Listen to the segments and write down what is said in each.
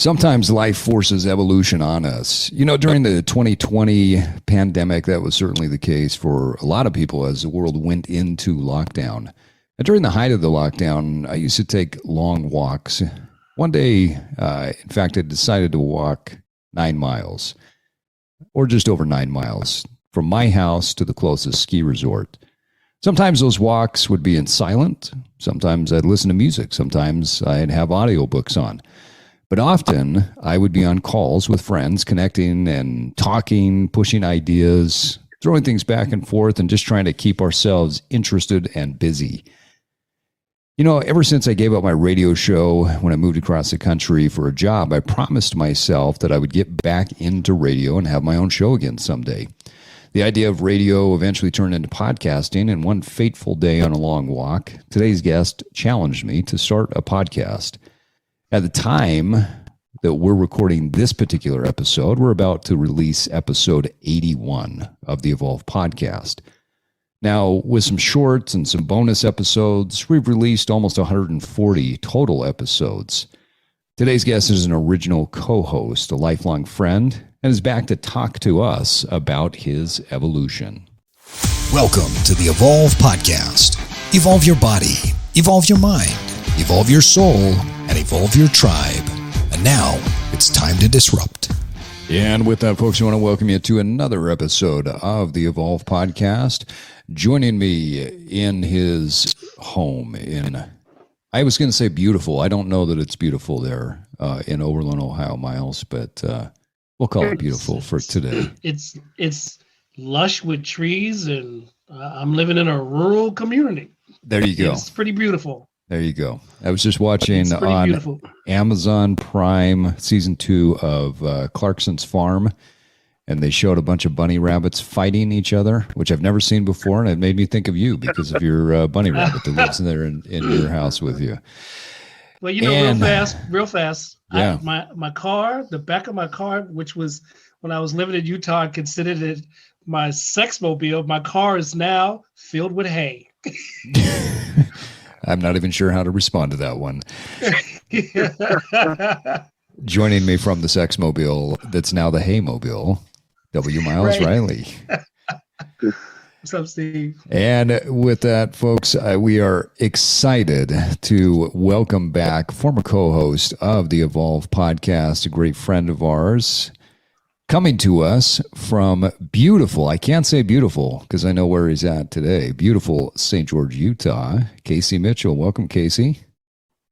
Sometimes life forces evolution on us. During the 2020 pandemic, that was certainly the case for a lot of people as the world went into lockdown. And during the height of the lockdown, I used to take long walks. One day, in fact, I decided to walk 9 miles, or just over 9 miles, from my house to the closest ski resort. Sometimes those walks would be in silent. Sometimes I'd listen to music. Sometimes I'd have audiobooks on. But often I would be on calls with friends, connecting and talking, pushing ideas, throwing things back and forth, and just trying to keep ourselves interested and busy. Ever since I gave up my radio show when I moved across the country for a job, I promised myself that I would get back into radio and have my own show again someday. The idea of radio eventually turned into podcasting, and one fateful day on a long walk, today's guest challenged me to start a podcast. At the time that we're recording this particular episode, we're about to release episode 81 of the Evolve podcast. Now, with some shorts and some bonus episodes, we've released almost 140 total episodes. Today's guest is an original co-host, a lifelong friend, and is back to talk to us about his evolution. Welcome to the Evolve podcast. Evolve your body, evolve your mind, evolve your soul, and evolve your tribe. And now it's time to disrupt. And with that, folks, I want to welcome you to another episode of the Evolve podcast. Joining me in his home I was going to say beautiful. I don't know that it's beautiful there in Overland, Ohio, Myles, but we'll call it beautiful for today. It's lush with trees, and I'm living in a rural community. There you go. It's pretty beautiful. There you go. I was just watching on beautiful. Amazon Prime season 2 of Clarkson's Farm, and they showed a bunch of bunny rabbits fighting each other, which I've never seen before, and it made me think of you because of your bunny rabbit that lives in there in your house with you. Well, real fast. Yeah. My car, the back of my car, which was when I was living in Utah, I considered it my sex mobile. My car is now filled with hay. I'm not even sure how to respond to that one. Joining me from the sex mobile that's now the hay mobile, W. Myles Riley. What's up, Steve? And with that, folks, we are excited to welcome back former co-host of the Evolve podcast, a great friend of ours, coming to us from beautiful, I can't say beautiful because I know where he's at today, beautiful St. George, Utah, Casey Mitchell. Welcome, Casey.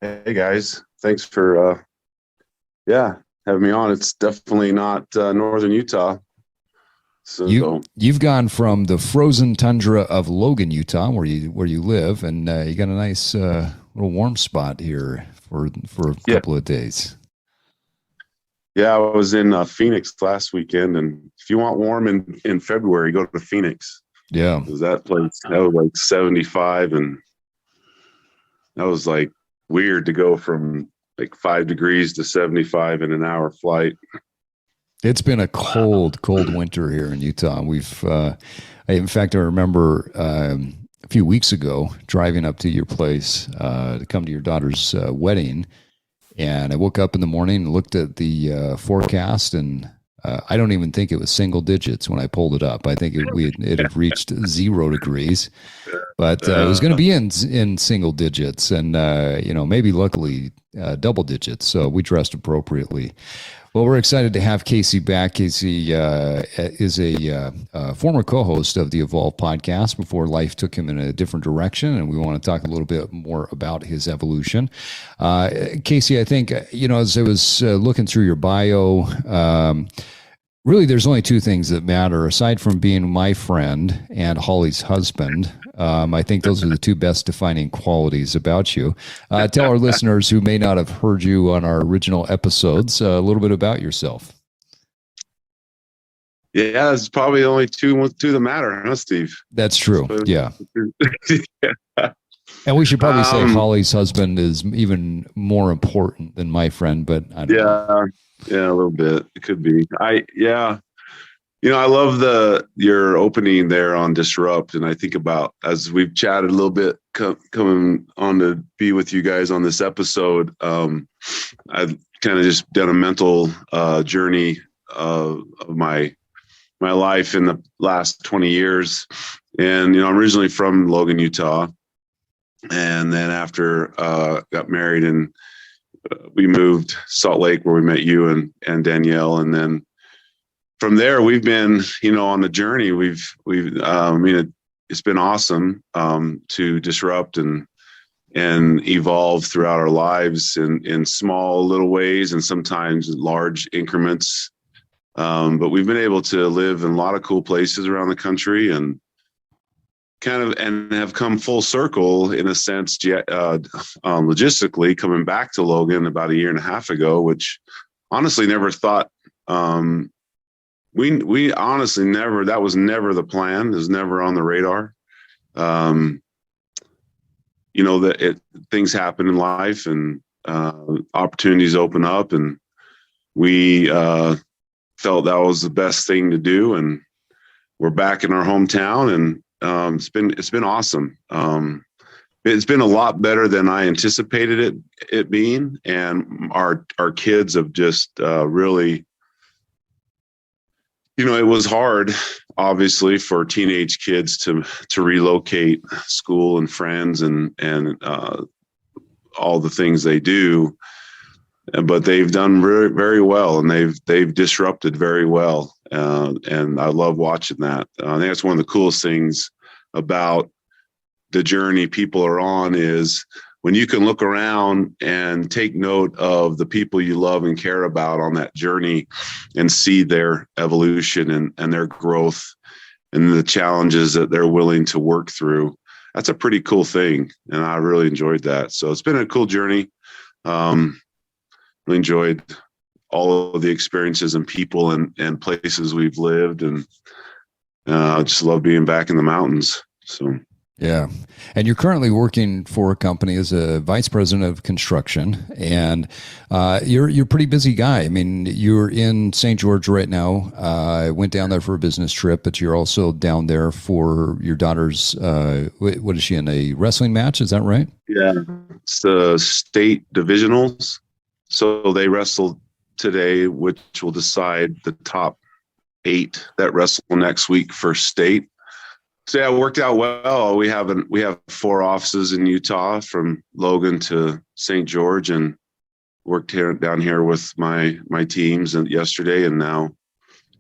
Hey, guys. Thanks for, having me on. It's definitely not northern Utah. So you've gone from the frozen tundra of Logan, Utah, where you live, and you got a nice little warm spot here for a couple of days. Yeah, I was in Phoenix last weekend, and if you want warm in February, go to Phoenix. Yeah, because that place that was like 75, and that was like weird to go from like 5 degrees to 75 in an hour flight. It's been a cold winter here in Utah. In fact, I remember a few weeks ago driving up to your place to come to your daughter's wedding. And I woke up in the morning and looked at the forecast, and I don't even think it was single digits when I pulled it up. I think it had reached 0 degrees, but it was going to be in single digits, and maybe luckily double digits. So we dressed appropriately. Well, we're excited to have Casey back. Casey is a former co-host of the Evolve podcast before life took him in a different direction, and we want to talk a little bit more about his evolution. Casey, I think, as I was looking through your bio, really there's only 2 things that matter, aside from being my friend and Holly's husband. I think those are the 2 best defining qualities about you. Tell our listeners who may not have heard you on our original episodes a little bit about yourself. Yeah, it's probably only two that matter, huh, Steve? That's true. Yeah. Yeah. And we should probably say Holly's husband is even more important than my friend, but I don't know. Yeah, a little bit. It could be. I love your opening there on Disrupt, and I think about, as we've chatted a little bit coming on to be with you guys on this episode, I kind of just done a mental journey of my life in the last 20 years. And, I'm originally from Logan, Utah. And then after got married, and we moved Salt Lake, where we met you and Danielle. And then from there, we've been, on the journey. It's been awesome to disrupt and evolve throughout our lives in small little ways, and sometimes large increments. But we've been able to live in a lot of cool places around the country, and and have come full circle in a sense, logistically, coming back to Logan about a year and a half ago, which honestly never thought, we honestly never, that was never the plan. It was never on the radar. Things happen in life, and opportunities open up, and we felt that was the best thing to do. And we're back in our hometown, and it's been awesome. It's been a lot better than I anticipated it being, and our kids have just really, it was hard, obviously, for teenage kids to relocate school and friends and all the things they do, but they've done very, very well, and they've disrupted very well. And I love watching that. I think that's one of the coolest things about the journey people are on, is when you can look around and take note of the people you love and care about on that journey, and see their evolution and their growth and the challenges that they're willing to work through. That's a pretty cool thing. And I really enjoyed that. So it's been a cool journey. Really enjoyed all of the experiences and people and places we've lived, and I just love being back in the mountains. So. Yeah. And you're currently working for a company as a vice president of construction, and you're a pretty busy guy. I mean, you're in St. George right now. I went down there for a business trip, but you're also down there for your daughter's, what is she in, a wrestling match? Is that right? Yeah. It's the state divisionals. So they wrestled today, which will decide the top 8 that wrestle next week for state. So yeah, it worked out well. We have 4 offices in Utah, from Logan to St. George, and worked down here with my teams and yesterday, and now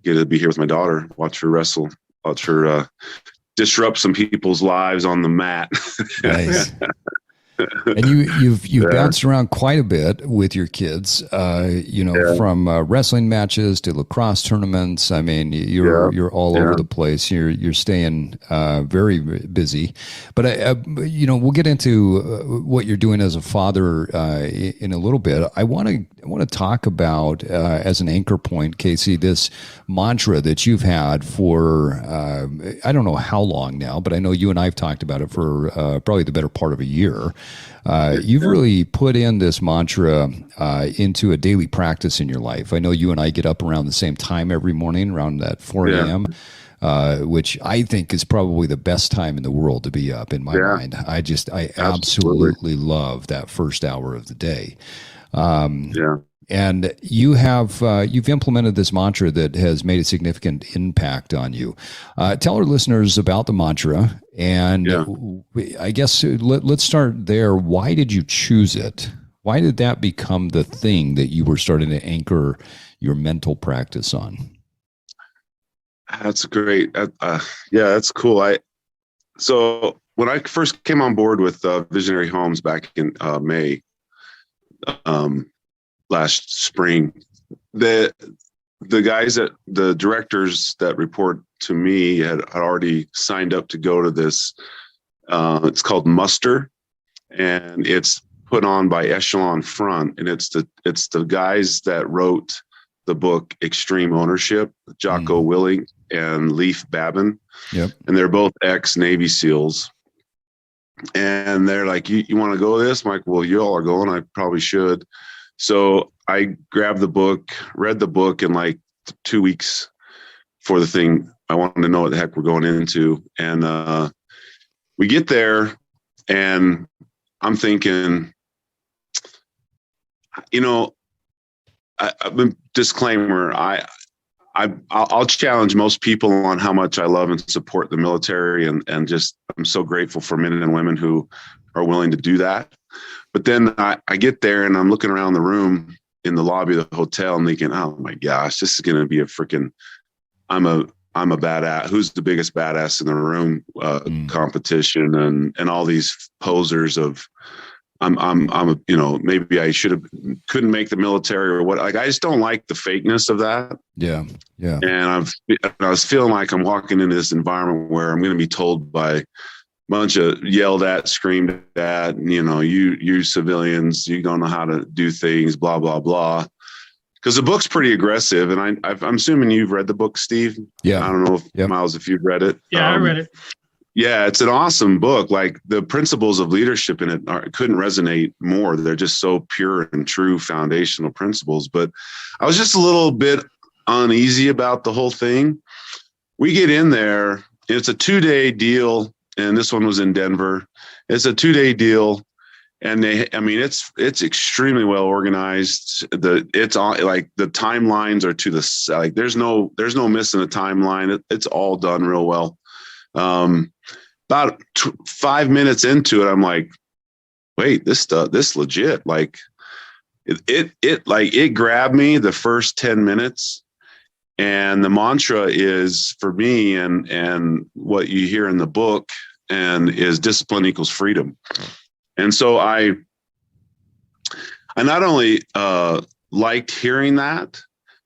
get to be here with my daughter, watch her wrestle, watch her disrupt some people's lives on the mat. Nice. And you've bounced around quite a bit with your kids, from wrestling matches to lacrosse tournaments. I mean, you're all over the place. You're staying very busy. But we'll get into what you're doing as a father in a little bit. I want to talk about as an anchor point, Casey, this mantra that you've had for I don't know how long now, but I know you and I've talked about it for probably the better part of a year. You've really put in this mantra into a daily practice in your life. I know you and I get up around the same time every morning, around that 4 a.m., which I think is probably the best time in the world to be up in my mind. I absolutely love that first hour of the day. And you've implemented this mantra that has made a significant impact on you. Tell our listeners about the mantra, and I guess let's start there. Why did you choose it? Why did that become the thing that you were starting to anchor your mental practice on? That's great. That's cool. So when I first came on board with Visionary Homes back in May, last spring, the directors that report to me had already signed up to go to this. It's called Muster, and it's put on by Echelon Front, and it's the guys that wrote the book Extreme Ownership, Jocko Willink and Leif Babin. Yep. And they're both ex-Navy SEALs. And they're like, you want to go to this? I'm like, well, you all are going. I probably should. So I grabbed the book, read the book in like 2 weeks for the thing. I wanted to know what the heck we're going into. And we get there, and I'm thinking, disclaimer. I'll challenge most people on how much I love and support the military, and just I'm so grateful for men and women who are willing to do that. But then I get there and I'm looking around the room in the lobby of the hotel and thinking, oh my gosh, this is going to be a freaking, I'm a badass. Who's the biggest badass in the room competition, and all these posers of, I'm a, maybe I couldn't make the military or what. Like, I just don't like the fakeness of that. Yeah. Yeah. And I was feeling like I'm walking into this environment where I'm going to be told by a bunch of yelled at, screamed at, you civilians, you don't know how to do things, blah, blah, blah. Because the book's pretty aggressive. And I'm assuming you've read the book, Steve. Yeah. I don't know if Myles, if you've read it. Yeah, I read it. Yeah, it's an awesome book. Like, the principles of leadership in it couldn't resonate more. They're just so pure and true foundational principles. But I was just a little bit uneasy about the whole thing. We get in there. It's a 2-day deal, and this one was in Denver. It's a 2-day deal, and it's extremely well organized. It's on, like, the timelines are to the, like, there's no missing a timeline. It's all done real well. About 5 minutes into it, I'm like, wait, this legit. Like, it grabbed me the first 10 minutes. And the mantra is, for me, and what you hear in the book, and is discipline equals freedom. And so I not only liked hearing that,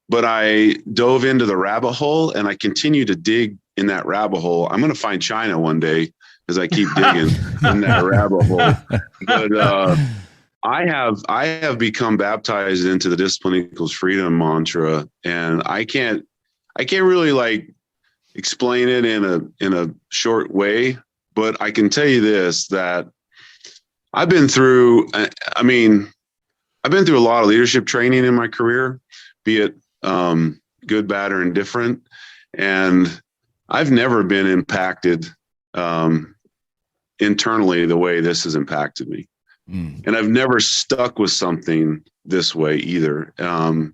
but I dove into the rabbit hole, and I continue to dig in that rabbit hole. I'm going to find China one day as I keep digging in that rabbit hole. But I have become baptized into the discipline equals freedom mantra, and I can't really, like, explain it in a short way. But I can tell you this, that I've been through a lot of leadership training in my career, be it good, bad, or indifferent. And I've never been impacted internally the way this has impacted me. And I've never stuck with something this way either. And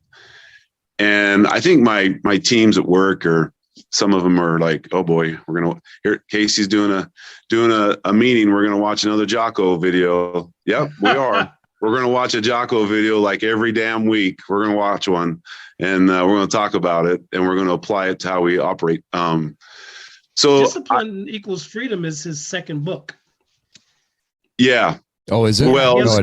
I think my teams at work, or some of them are like, oh boy, Casey's doing a meeting. We're going to watch another Jocko video. Yep, we are. We're going to watch a Jocko video like every damn week. We're going to watch one, and we're going to talk about it, and we're going to apply it to how we operate. So Discipline Equals Freedom is his second book. Yeah. Oh, is it? Well, his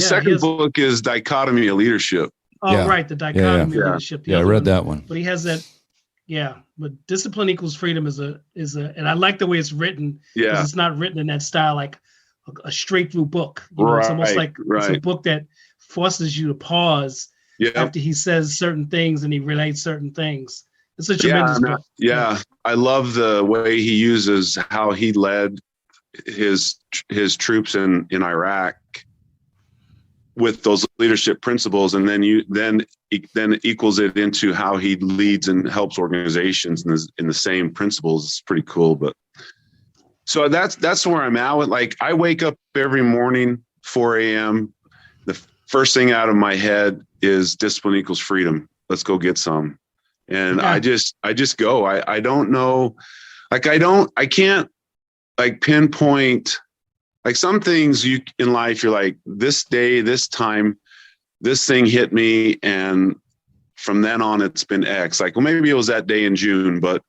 second book is Dichotomy of Leadership. Oh, Yeah. Right, the Dichotomy of Leadership. Yeah, I read that one. But he has that. Yeah, but Discipline Equals Freedom is a, and I like the way it's written. Yeah. It's not written in that style, like a straight through book. It's almost like it's a book that forces you to pause after he says certain things and he relates certain things. It's a tremendous book. Yeah. I love the way he uses how he led his troops in Iraq with those leadership principles, and then equals it into how he leads and helps organizations in the same principles. It's pretty cool. But so that's where I'm at with, like, I wake up every morning, 4 a.m. The first thing out of my head is discipline equals freedom. Let's go get some. And I just go. I don't know. Like, I can't, like, pinpoint, like, some things in life, you're like, this day, this time, this thing hit me, and from then on it's been X. Like, well, maybe it was that day in June, but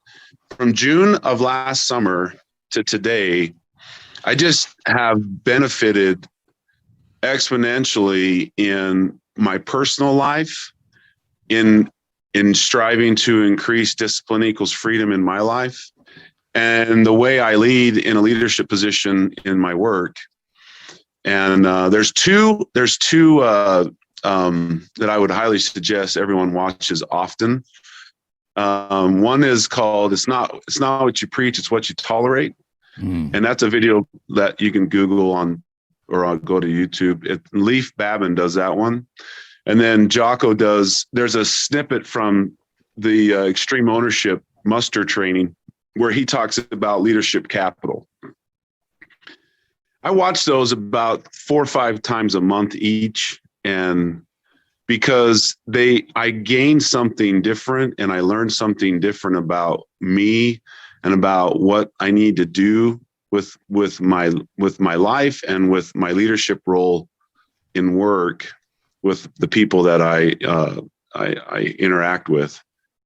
from June of last summer to today, I just have benefited exponentially in my personal life, in striving to increase discipline equals freedom in my life, and the way I lead in a leadership position in my work. And there's two that I would highly suggest everyone watches often. One is called "It's not what you preach, it's what you tolerate," and that's a video that you can Google on, or go to YouTube. Leif Babin does that one, and then Jocko does. There's a snippet from the Extreme Ownership Muster training where he talks about leadership capital. I watch those about 4 or 5 times a month each, and because I gained something different, and I learned something different about me and about what I need to do with my life and with my leadership role in work with the people that I interact with.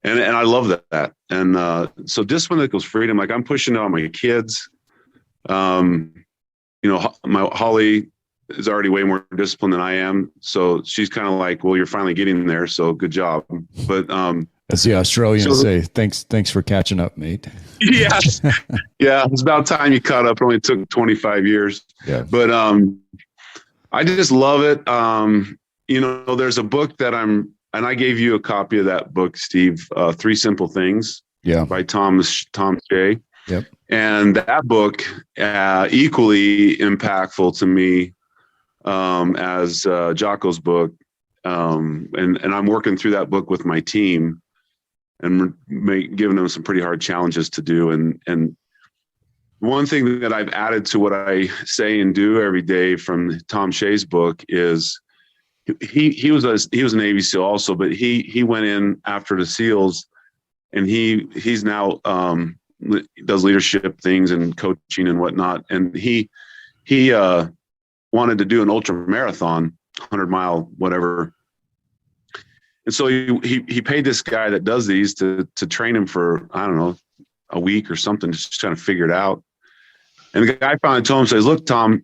And I love that. And so discipline equals freedom. Like, I'm pushing on my kids. My Holly is already way more disciplined than I am. So she's kind of like, well, you're finally getting there. So good job. But as the Australians say, thanks for catching up, mate. Yes. Yeah. It's about time you caught up. It only took 25 years. Yeah. But I just love it. There's a book that and I gave you a copy of that book, Steve, 3 Simple Things, by Tom Shea. Yep. And that book, equally impactful to me as Jocko's book. And I'm working through that book with my team and giving them some pretty hard challenges to do. And one thing that I've added to what I say and do every day from Tom Shea's book is he was a Navy SEAL also, but he went in after the SEALs, and he's now does leadership things and coaching and whatnot. And he wanted to do an ultra marathon, 100-mile, whatever. And so he paid this guy that does these to train him for, I don't know, a week or something, just trying to figure it out. And the guy finally told him, says, look, Tom,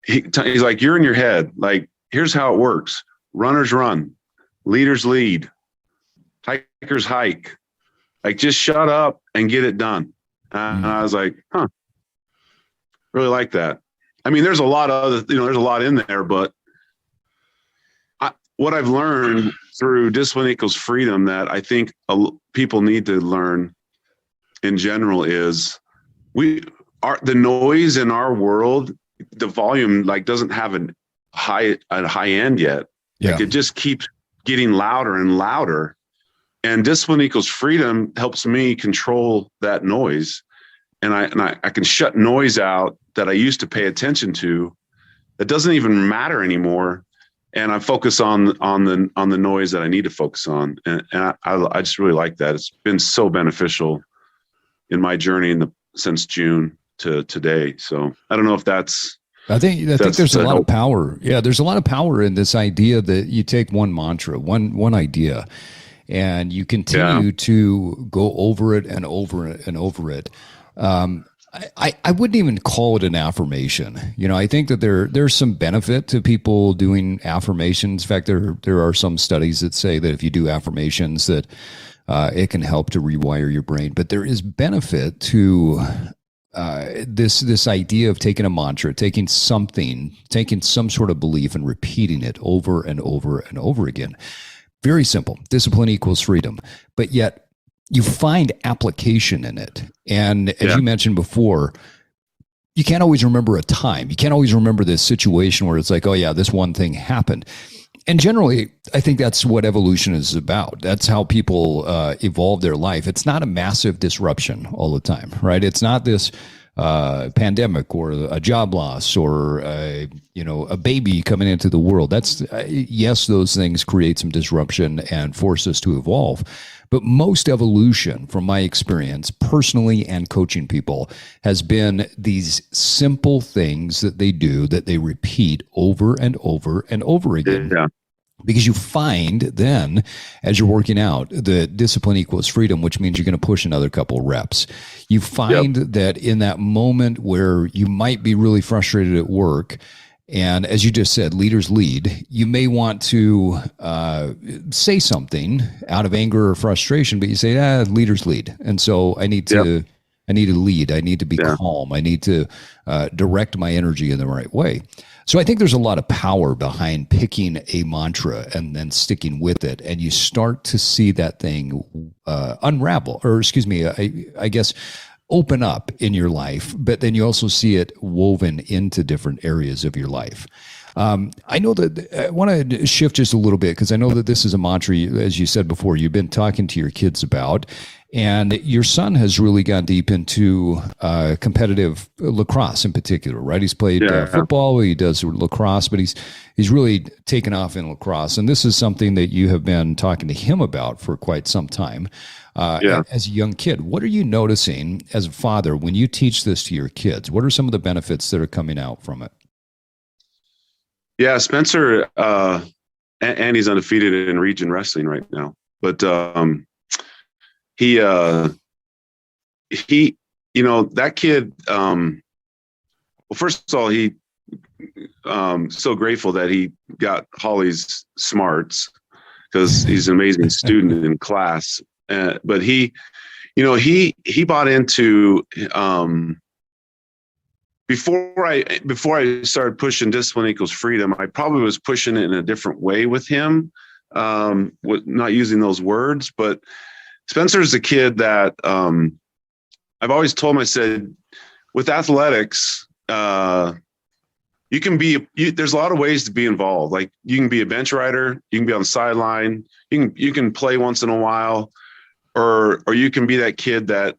he's like, you're in your head. Like, here's how it works. Runners run, leaders lead, hikers hike. Like, just shut up and get it done. And I was like, really like that. I mean, there's a lot of there's a lot in there, but what I've learned through discipline equals freedom that I think people need to learn in general is the noise in our world, the volume doesn't have a high end yet. Yeah. Like, it just keeps getting louder and louder. And discipline equals freedom helps me control that noise. And I can shut noise out that I used to pay attention to that doesn't even matter anymore. And I focus on the noise that I need to focus on. And I just really like that. It's been so beneficial in my journey since June to today. So I don't know if that's, I think there's a lot of power. Yeah, there's a lot of power in this idea that you take one mantra, one idea, and you continue to go over it and over it and over it. I wouldn't even call it an affirmation. I think that there's some benefit to people doing affirmations. In fact, there are some studies that say that if you do affirmations that it can help to rewire your brain. But there is benefit to this idea of taking a mantra, taking some sort of belief and repeating it over and over and over again. Very simple. Discipline equals freedom. But yet you find application in it. And as you mentioned before, you can't always remember a time. You can't always remember this situation where it's like, oh yeah, this one thing happened. And generally, I think that's what evolution is about. That's how people evolve their life. It's not a massive disruption all the time, right? It's not this pandemic or a job loss or a baby coming into the world. That's yes, those things create some disruption and force us to evolve. But most evolution, from my experience personally and coaching people, has been these simple things that they do that they repeat over and over and over again. Yeah. Because you find then, as you're working out, the discipline equals freedom, which means you're going to push another couple reps. You find that in that moment where you might be really frustrated at work, and as you just said, leaders lead, you may want to say something out of anger or frustration, but you say, leaders lead. And so I need to lead. I need to be calm. I need to direct my energy in the right way. So I think there's a lot of power behind picking a mantra and then sticking with it. And you start to see that thing unravel, or I guess, open up in your life. But then you also see it woven into different areas of your life. I know that I want to shift just a little bit because I know that this is a mantra, as you said before, you've been talking to your kids about, and your son has really gone deep into competitive lacrosse in particular, right? He's played football, he does lacrosse, but he's really taken off in lacrosse, and this is something that you have been talking to him about for quite some time. As a young kid, what are you noticing as a father when you teach this to your kids? What are some of the benefits that are coming out from it? Yeah, Spencer, and he's undefeated in region wrestling right now. But he, that kid. Well, first of all, he so grateful that he got Holly's smarts because he's an amazing student in class. But he bought into. Before I started pushing discipline equals freedom, I probably was pushing it in a different way with him, with not using those words. But Spencer's a kid that I've always told him, I said, with athletics, you can be, there's a lot of ways to be involved. Like you can be a bench rider, you can be on the sideline, you can play once in a while, or you can be that kid that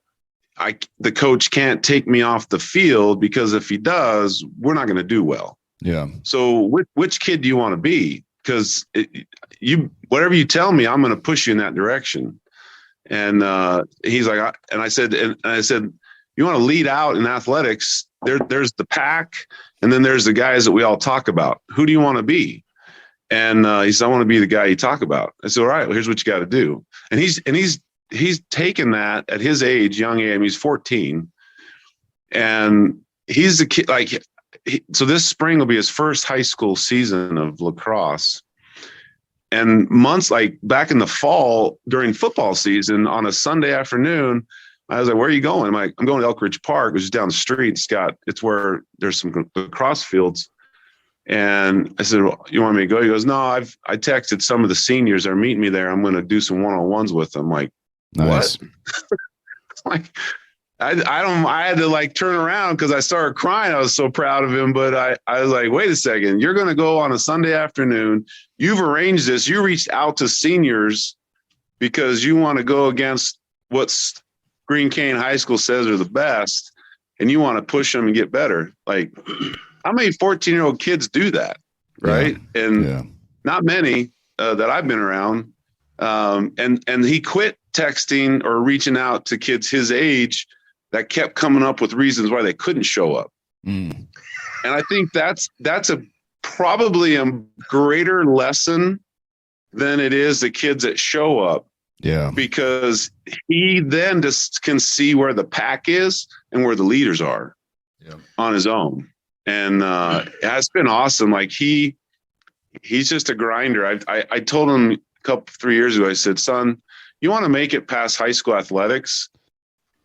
the coach can't take me off the field because if he does, we're not going to do well. Yeah. So which kid do you want to be? Because whatever you tell me, I'm going to push you in that direction. And he's like, I said, you want to lead out in athletics? There's the pack, and then there's the guys that we all talk about. Who do you want to be? And he said, I want to be the guy you talk about. I said, all right, well, here's what you got to do. And he's taken that at his age, young age. He's 14, and he's a kid. So this spring will be his first high school season of lacrosse. And months like back in the fall during football season on a Sunday afternoon, I was like, "Where are you going?" I'm like, "I'm going to Elk Ridge Park, which is down the street, Scott. It's where there's some lacrosse fields." And I said, well, "You want me to go?" He goes, "No, I texted some of the seniors that are meeting me there. I'm going to do some one-on-ones with them." I'm like, nice. What? Like, I had to like turn around because I started crying. I was so proud of him, but I was like, wait a second, you're going to go on a Sunday afternoon. You've arranged this. You reached out to seniors because you want to go against what Green Cane High School says are the best, and you want to push them and get better. Like, how many 14-year-old kids do that? Right. Yeah. And not many that I've been around. And he quit texting or reaching out to kids his age that kept coming up with reasons why they couldn't show up. And I think that's probably a greater lesson than it is the kids that show up. Yeah. Because he then just can see where the pack is and where the leaders are on his own. And it's been awesome. Like he's just a grinder. I told him 3 years ago, I said, son, you want to make it past high school athletics?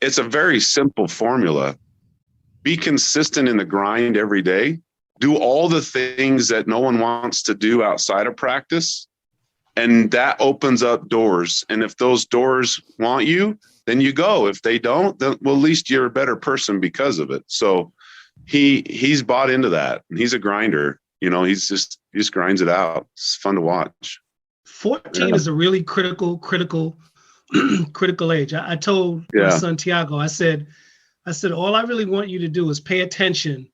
It's a very simple formula. Be consistent in the grind every day. Do all the things that no one wants to do outside of practice. And that opens up doors. And if those doors want you, then you go. If they don't, then well, at least you're a better person because of it. So he's bought into that. And he's a grinder. You know, he just grinds it out. It's fun to watch. 14 is a really critical age. I told my son Tiago, I said, all I really want you to do is pay attention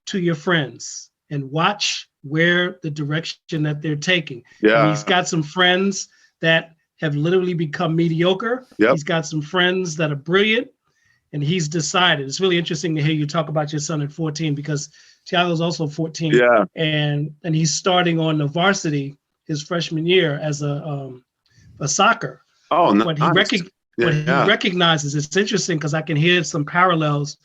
to your friends and watch where the direction that they're taking. Yeah. And he's got some friends that have literally become mediocre. Yep. He's got some friends that are brilliant, and he's decided. It's really interesting to hear you talk about your son at 14 because Tiago's also 14. Yeah. And he's starting on the varsity his freshman year as a soccer. Oh, no. What he recognizes, it's interesting because I can hear some parallels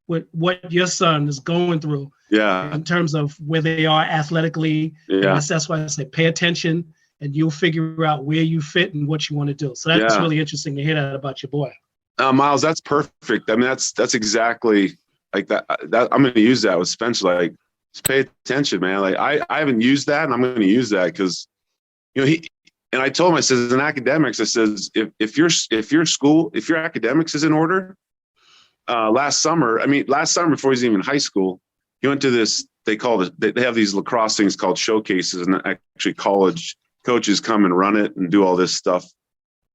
with what your son is going through. Yeah. In terms of where they are athletically. Yeah. And that's why I say pay attention and you'll figure out where you fit and what you want to do. So that's really interesting to hear that about your boy. Myles, that's perfect. I mean, that's exactly like that. I'm going to use that with Spencer. Like, just pay attention, man. Like I haven't used that, and I'm going to use that because, you know, and I told him, I says, in academics, I says, if your academics is in order, last summer before he was even in high school, he went to this they have these lacrosse things called showcases, and actually college coaches come and run it and do all this stuff.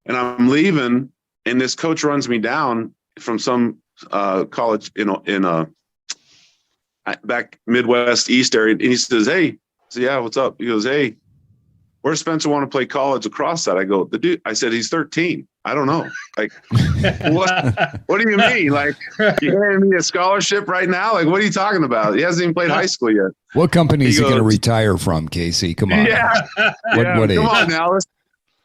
And I'm leaving, and this coach runs me down from some college in back Midwest East area, and he says, "Hey," so yeah, what's up? He goes, "Hey, where does Spencer want to play college lacrosse at?" I go, I said, "He's 13. I don't know." Like, what do you mean? Like, you handing me a scholarship right now? Like, what are you talking about? He hasn't even played high school yet. What company is he going to retire from, Casey? Come on. Yeah. What age? Come on now.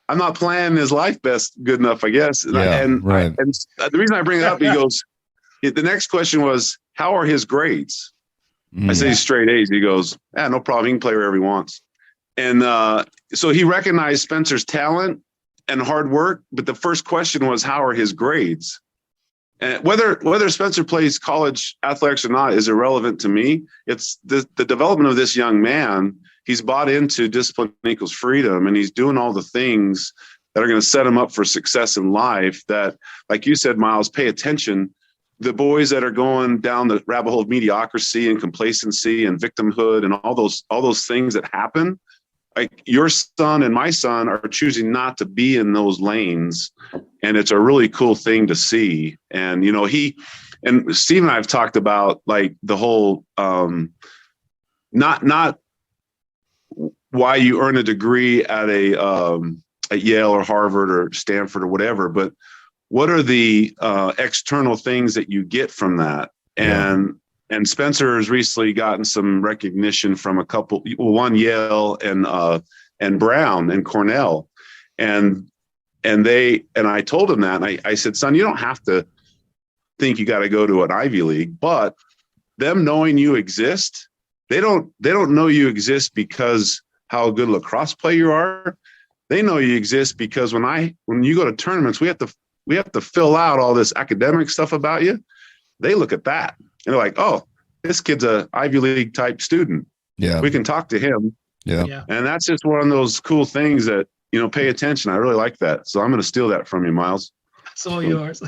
I'm not playing his life best good enough, I guess. And, right. And the reason I bring it up, he goes, the next question was, how are his grades? I said, he's straight A's. He goes, no problem. He can play wherever he wants. And so he recognized Spencer's talent and hard work. But the first question was, how are his grades? And whether Spencer plays college athletics or not is irrelevant to me. It's the development of this young man. He's bought into discipline equals freedom, and he's doing all the things that are going to set him up for success in life that, like you said, Myles, pay attention. The boys that are going down the rabbit hole of mediocrity and complacency and victimhood and all those things that happen, like your son and my son are choosing not to be in those lanes. And it's a really cool thing to see. And, and Steve and I have talked about like the whole, not why you earn a degree at at Yale or Harvard or Stanford or whatever, but what are the external things that you get from that? And Spencer has recently gotten some recognition from one Yale and Brown and Cornell, and I told him that, and I said, son, you don't have to think you got to go to an Ivy League, but them knowing you exist, they don't know you exist because how good a lacrosse player you are. They know you exist because when you go to tournaments, we have to fill out all this academic stuff about you. They look at that and they're like, oh, this kid's a Ivy League type student. Yeah, we can talk to him. Yeah. And that's just one of those cool things that, pay attention. I really like that. So I'm going to steal that from you, Myles. It's all yours.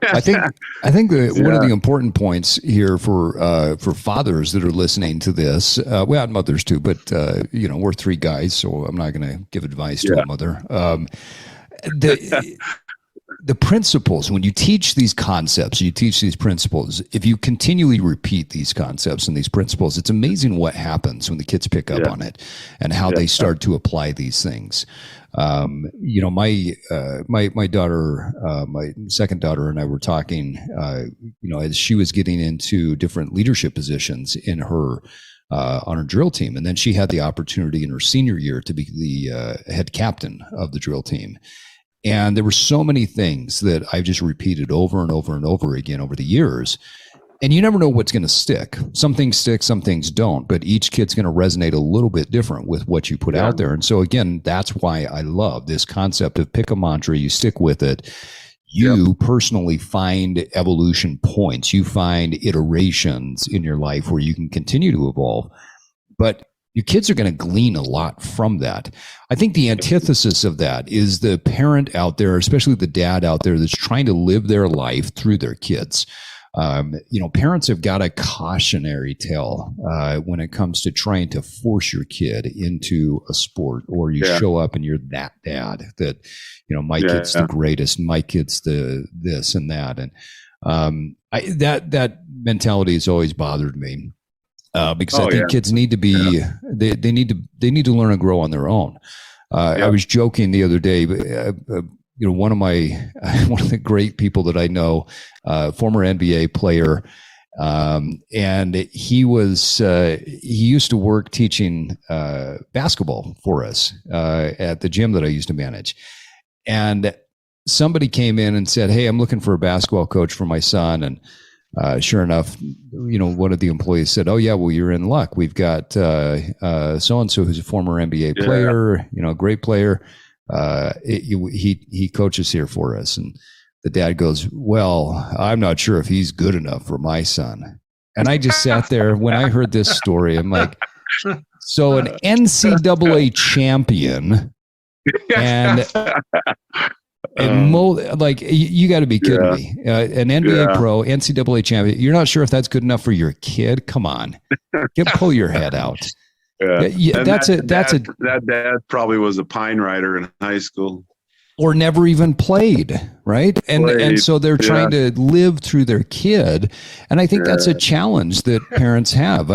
I think one of the important points here for fathers that are listening to this, we had mothers too, but we're three guys, so I'm not going to give advice to a mother. The principles, when you teach these concepts, you teach these principles, if you continually repeat these concepts and these principles, it's amazing what happens when the kids pick up on it and how they start to apply these things. My daughter, my second daughter and I were talking, as she was getting into different leadership positions in her on her drill team. And then she had the opportunity in her senior year to be the head captain of the drill team. And there were so many things that I've just repeated over and over and over again over the years. And you never know what's going to stick. Some things stick, some things don't. But each kid's going to resonate a little bit different with what you put out there. And so, again, that's why I love this concept of pick a mantra, you stick with it. You personally find evolution points. You find iterations in your life where you can continue to evolve. But your kids are going to glean a lot from that. I think the antithesis of that is the parent out there, especially the dad out there, that's trying to live their life through their kids. Parents have got a cautionary tale when it comes to trying to force your kid into a sport, or you show up and you're that dad that, my kid's the greatest, my kid's the this and that. And that mentality has always bothered me. Because I think kids need to be, they need to learn and grow on their own. I was joking the other day, one of the great people that I know, former NBA player, and he used to work teaching basketball for us at the gym that I used to manage. And somebody came in and said, "Hey, I'm looking for a basketball coach for my son." And sure enough, one of the employees said, "Oh yeah, well, you're in luck. We've got so-and-so who's a former NBA player, great player. He coaches here for us." And the dad goes, "Well, I'm not sure if he's good enough for my son." And I just sat there when I heard this story. I'm like, so an NCAA champion and And you got to be kidding me. An NBA pro, NCAA champion. You're not sure if that's good enough for your kid? Come on, pull your head out. Yeah. That dad probably was a pine rider in high school, or never even played, right? And so they're trying to live through their kid, and I think that's a challenge that parents have.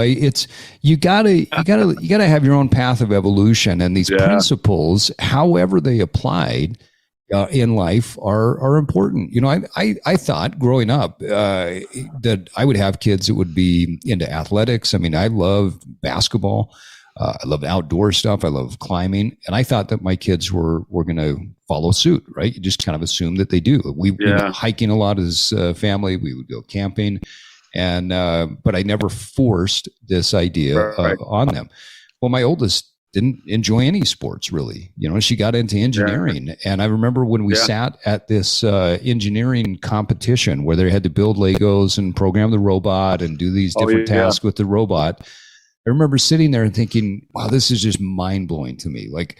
You gotta have your own path of evolution, and these principles, however they applied in life, are important. I thought growing up that I would have kids that would be into athletics. I mean, I love basketball. I love outdoor stuff. I love climbing. And I thought that my kids were going to follow suit, right? You just kind of assume that they do. We went hiking a lot as a family. We would go camping. But I never forced this idea on them. Well, my oldest didn't enjoy any sports really. She got into engineering. And I remember when we sat at this engineering competition where they had to build Legos and program the robot and do these different tasks with the robot. I remember sitting there and thinking, wow, this is just mind blowing to me. Like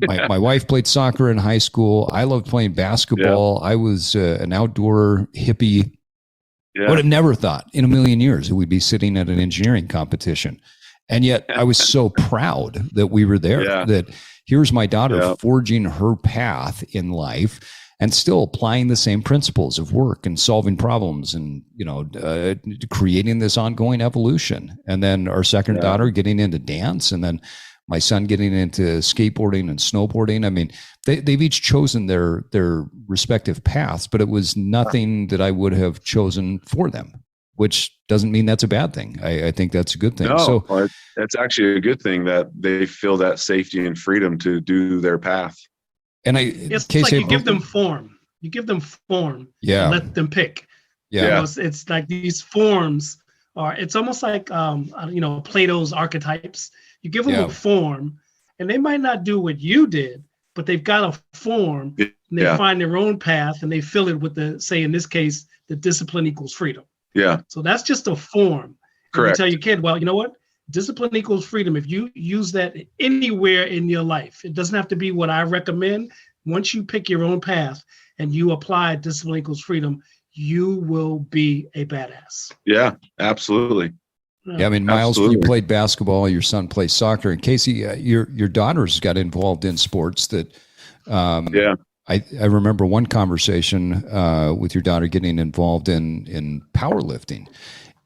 my wife played soccer in high school. I loved playing basketball. I was an outdoor hippie. I would have never thought in a million years that we'd be sitting at an engineering competition. And yet I was so proud that we were there, that here's my daughter forging her path in life and still applying the same principles of work and solving problems and, creating this ongoing evolution. And then our second daughter getting into dance, and then my son getting into skateboarding and snowboarding. I mean, they've each chosen their respective paths, but it was nothing that I would have chosen for them, which doesn't mean that's a bad thing. I think that's a good thing. No, that's actually a good thing that they feel that safety and freedom to do their path. And it's like you give them form. You give them form. Yeah. And let them pick. Yeah. It's like these forms it's almost like Plato's archetypes. You give them a form, and they might not do what you did, but they've got a form, and they find their own path, and they fill it with in this case, the discipline equals freedom. Yeah. So that's just a form. Correct. You tell your kid, well, you know what? Discipline equals freedom. If you use that anywhere in your life, it doesn't have to be what I recommend. Once you pick your own path and you apply discipline equals freedom, you will be a badass. Yeah, absolutely. Yeah, I mean, Myles, you played basketball, your son plays soccer, and Casey, your daughters got involved in sports that, I remember one conversation with your daughter getting involved in powerlifting,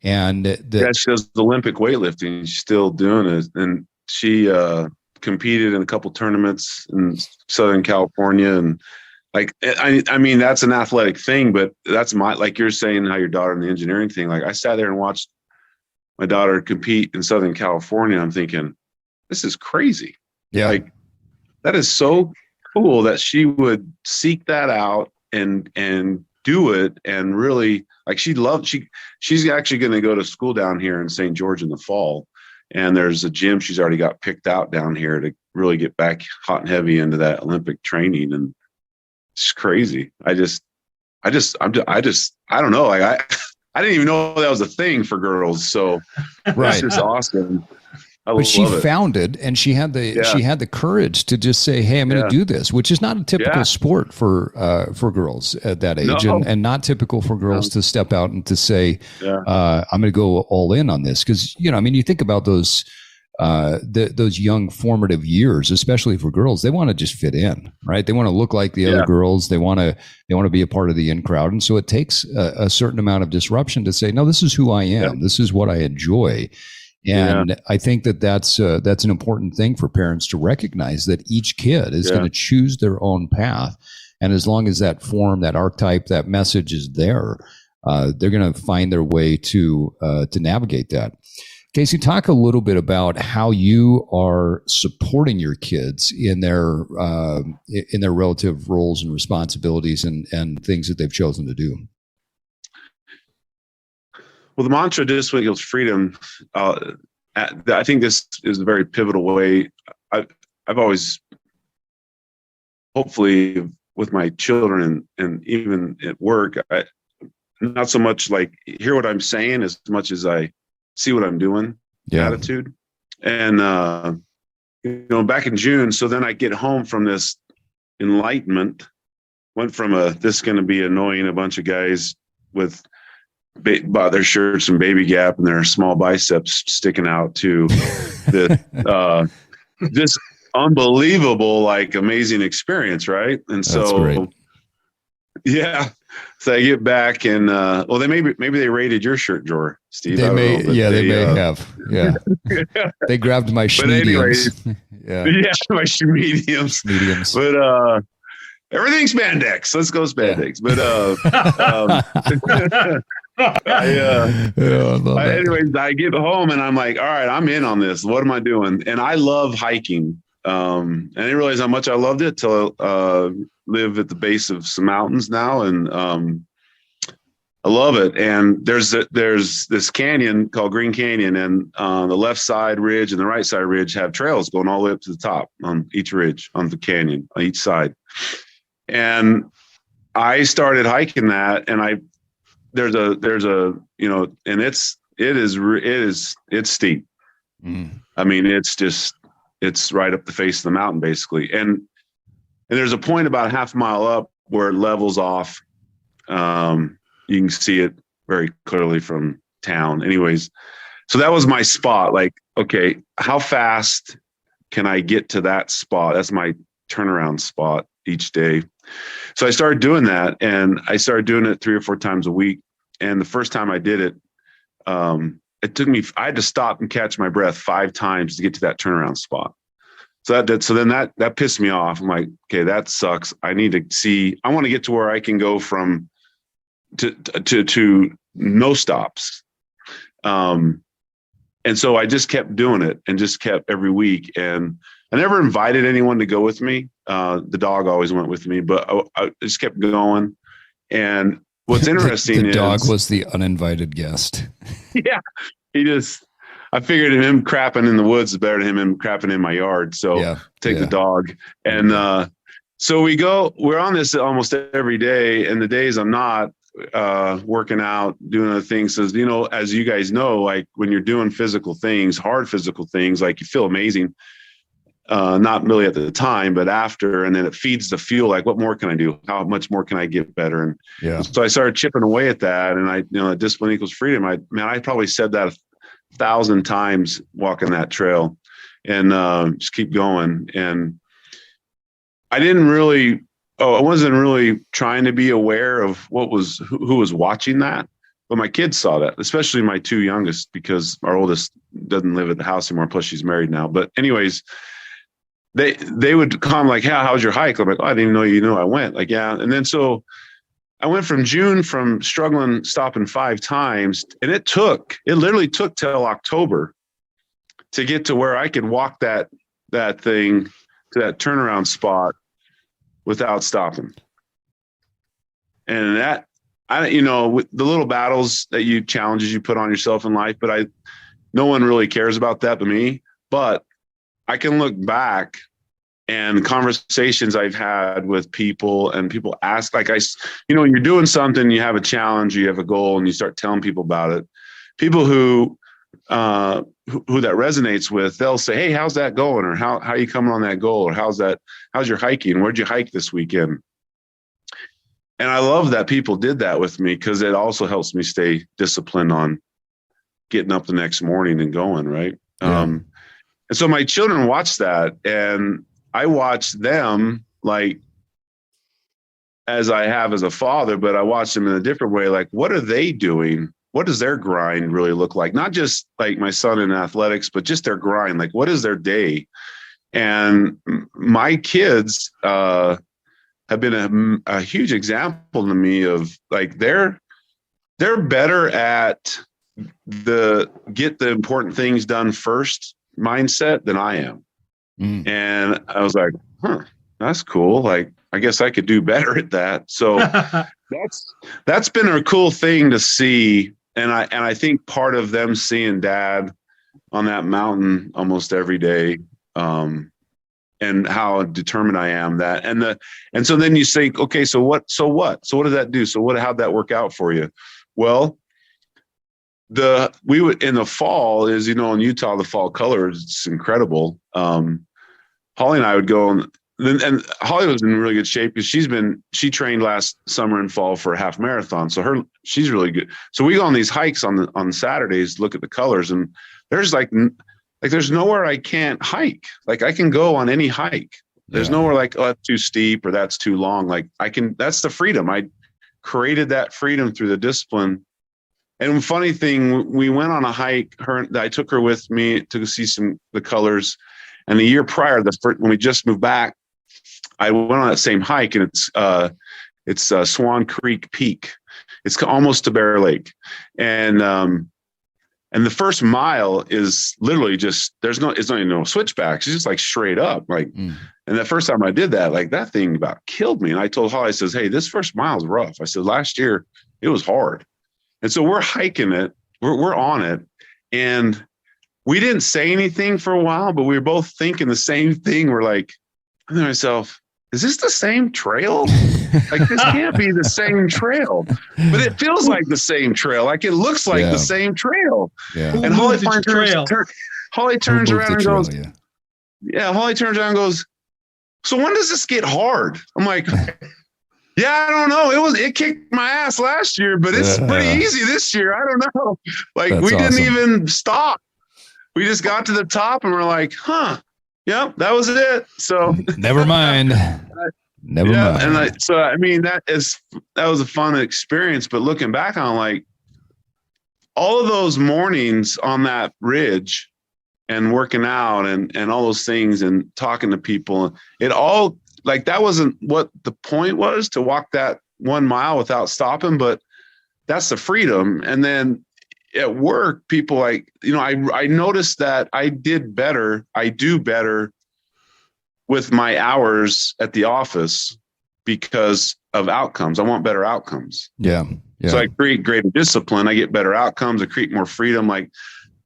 and she does Olympic weightlifting. She's still doing it, and she competed in a couple tournaments in Southern California, and I mean that's an athletic thing, but that's like you're saying how your daughter in the engineering thing. Like I sat there and watched my daughter compete in Southern California. I'm thinking, this is crazy. Yeah, like that is so cool that she would seek that out and do it, and really like she's actually going to go to school down here in St. George in the fall, and there's a gym she's already got picked out down here to really get back hot and heavy into that Olympic training, and it's crazy. I don't know. I didn't even know that was a thing for girls. So right. It's just awesome. But she found it, and she had the courage to just say, "Hey, I'm going to do this," which is not a typical sport for girls at that age, and not typical for girls to step out and to say, "I'm going to go all in on this." Because you think about those young formative years, especially for girls, they want to just fit in, right? They want to look like the other girls. They want to be a part of the in crowd, and so it takes a certain amount of disruption to say, "No, this is who I am. This is what I enjoy." And I think that's an important thing for parents to recognize, that each kid is going to choose their own path. And as long as that form, that archetype, that message is there, they're going to find their way to navigate that. Casey, talk a little bit about how you are supporting your kids in their relative roles and responsibilities and things that they've chosen to do. Well, the mantra "discipline equals freedom." I think this is a very pivotal way. I've always, hopefully, with my children and even at work, not so much like hear what I'm saying as much as I see what I'm doing. Attitude. And back in June, so then I get home from this enlightenment went from this is going to be annoying, a bunch of guys with bought their shirts and Baby Gap and their small biceps sticking out, to the just unbelievable, like, amazing experience, right? And so yeah, so I get back and well, they maybe they raided your shirt drawer, Steve. They may have. Yeah, they grabbed my mediums. Yeah, my mediums. But everything's spandex. Let's go spandex. Yeah. But anyways, I get home and I'm like, all right, I'm in on this. What am I doing? And I love hiking. And I didn't realize how much I loved it till I live at the base of some mountains now, and I love it. And there's this canyon called Green Canyon, and the left side ridge and the right side ridge have trails going all the way up to the top on each ridge on the canyon on each side. And I started hiking that, and there's a and it's steep. I mean, it's right up the face of the mountain basically. And there's a point about half a mile up where it levels off. You can see it very clearly from town. Anyways, so that was my spot. Like, okay, how fast can I get to that spot? That's my turnaround spot each day. So I started doing that, and I started doing it 3 or 4 times a week. And the first time I did it, it took me, I had to stop and catch my breath 5 times to get to that turnaround spot. So then that pissed me off. I'm like, okay, that sucks. I need to see, I want to get to where I can go from to no stops. And so I just kept doing it and just kept every week. And I never invited anyone to go with me. The dog always went with me, but I just kept going. And what's interesting the is dog was the uninvited guest. Yeah. I figured him crapping in the woods is better than him crapping in my yard. So take the dog. And so we're on this almost every day. And the days I'm not working out, doing other things, as you guys know, like when you're doing physical things, hard physical things, like you feel amazing. Not really at the time, but after, and then it feeds the fuel. Like, what more can I do? How much more can I get better? And so I started chipping away at that. And discipline equals freedom. I probably said that 1,000 times walking that trail, and just keep going. And I wasn't really trying to be aware of who was watching that, but my kids saw that, especially my 2 youngest, because our oldest doesn't live at the house anymore. Plus she's married now. But anyways, they would come like, how's your hike? I'm like, I didn't even know I went. Like, yeah. And then so I went from June, from struggling, stopping 5 times, and it literally took till October to get to where I could walk that thing to that turnaround spot without stopping. And that, with the little battles challenges you put on yourself in life, but no one really cares about that but me. But I can look back and conversations I've had with people, and people ask, like, when you're doing something, you have a challenge, you have a goal, and you start telling people about it. People who that resonates with, they'll say, hey, how's that going? Or how are you coming on that goal? Or how's your hiking? Where'd you hike this weekend? And I love that people did that with me, because it also helps me stay disciplined on getting up the next morning and going, right? Yeah. And so my children watched that, and I watched them like as I have as a father, but I watched them in a different way. Like, what are they doing? What does their grind really look like? Not just like my son in athletics, but just their grind. Like, what is their day? And my kids have been a huge example to me of, like, they're better at get the important things done first mindset than I am. And I was like, that's cool. Like, I guess I could do better at that. So that's been a cool thing to see. And I think part of them seeing Dad on that mountain almost every day, and how determined I am that. And so then you think, okay, so what does that do? How'd that work out for you? Well, we would, in the fall, is, in Utah, the fall colors, it's incredible. Holly and I would go and Holly was in really good shape because she trained last summer and fall for a half marathon. So she's really good. So we go on these hikes on Saturdays, look at the colors, and there's there's nowhere I can't hike. Like I can go on any hike. There's nowhere like, oh, that's too steep or that's too long. Like that's the freedom. I created that freedom through the discipline. And funny thing, we went on a hike. I took her with me to see the colors. And the year prior, when we just moved back, I went on that same hike, and it's Swan Creek Peak. It's almost to Bear Lake, and the first mile is literally just it's not even no switchbacks. It's just like straight up, like. And the first time I did that, like that thing about killed me. And I told Holly, I says, "Hey, this first mile is rough." I said, "Last year it was hard," and so we're hiking it. We're on it, and we didn't say anything for a while, but we were both thinking the same thing. We're like, I'm thinking to myself, is this the same trail? Like, this can't be the same trail, but it feels like the same trail. Like it looks like the same trail. Yeah. And Holly turns around and goes, Holly turns around and goes, so when does this get hard? I'm like, yeah, I don't know. It kicked my ass last year, but it's pretty easy this year. I don't know. Like we didn't even stop. We just got to the top and we're like, yep, that was it. So never mind. Never mind. And that was a fun experience. But looking back on like all of those mornings on that ridge and working out and all those things and talking to people, it all like that wasn't what the point was to walk that 1 mile without stopping, but that's the freedom. And then at work, people like, I noticed that I do better with my hours at the office because of outcomes. I want better outcomes. Yeah. So I create greater discipline. I get better outcomes. I create more freedom. Like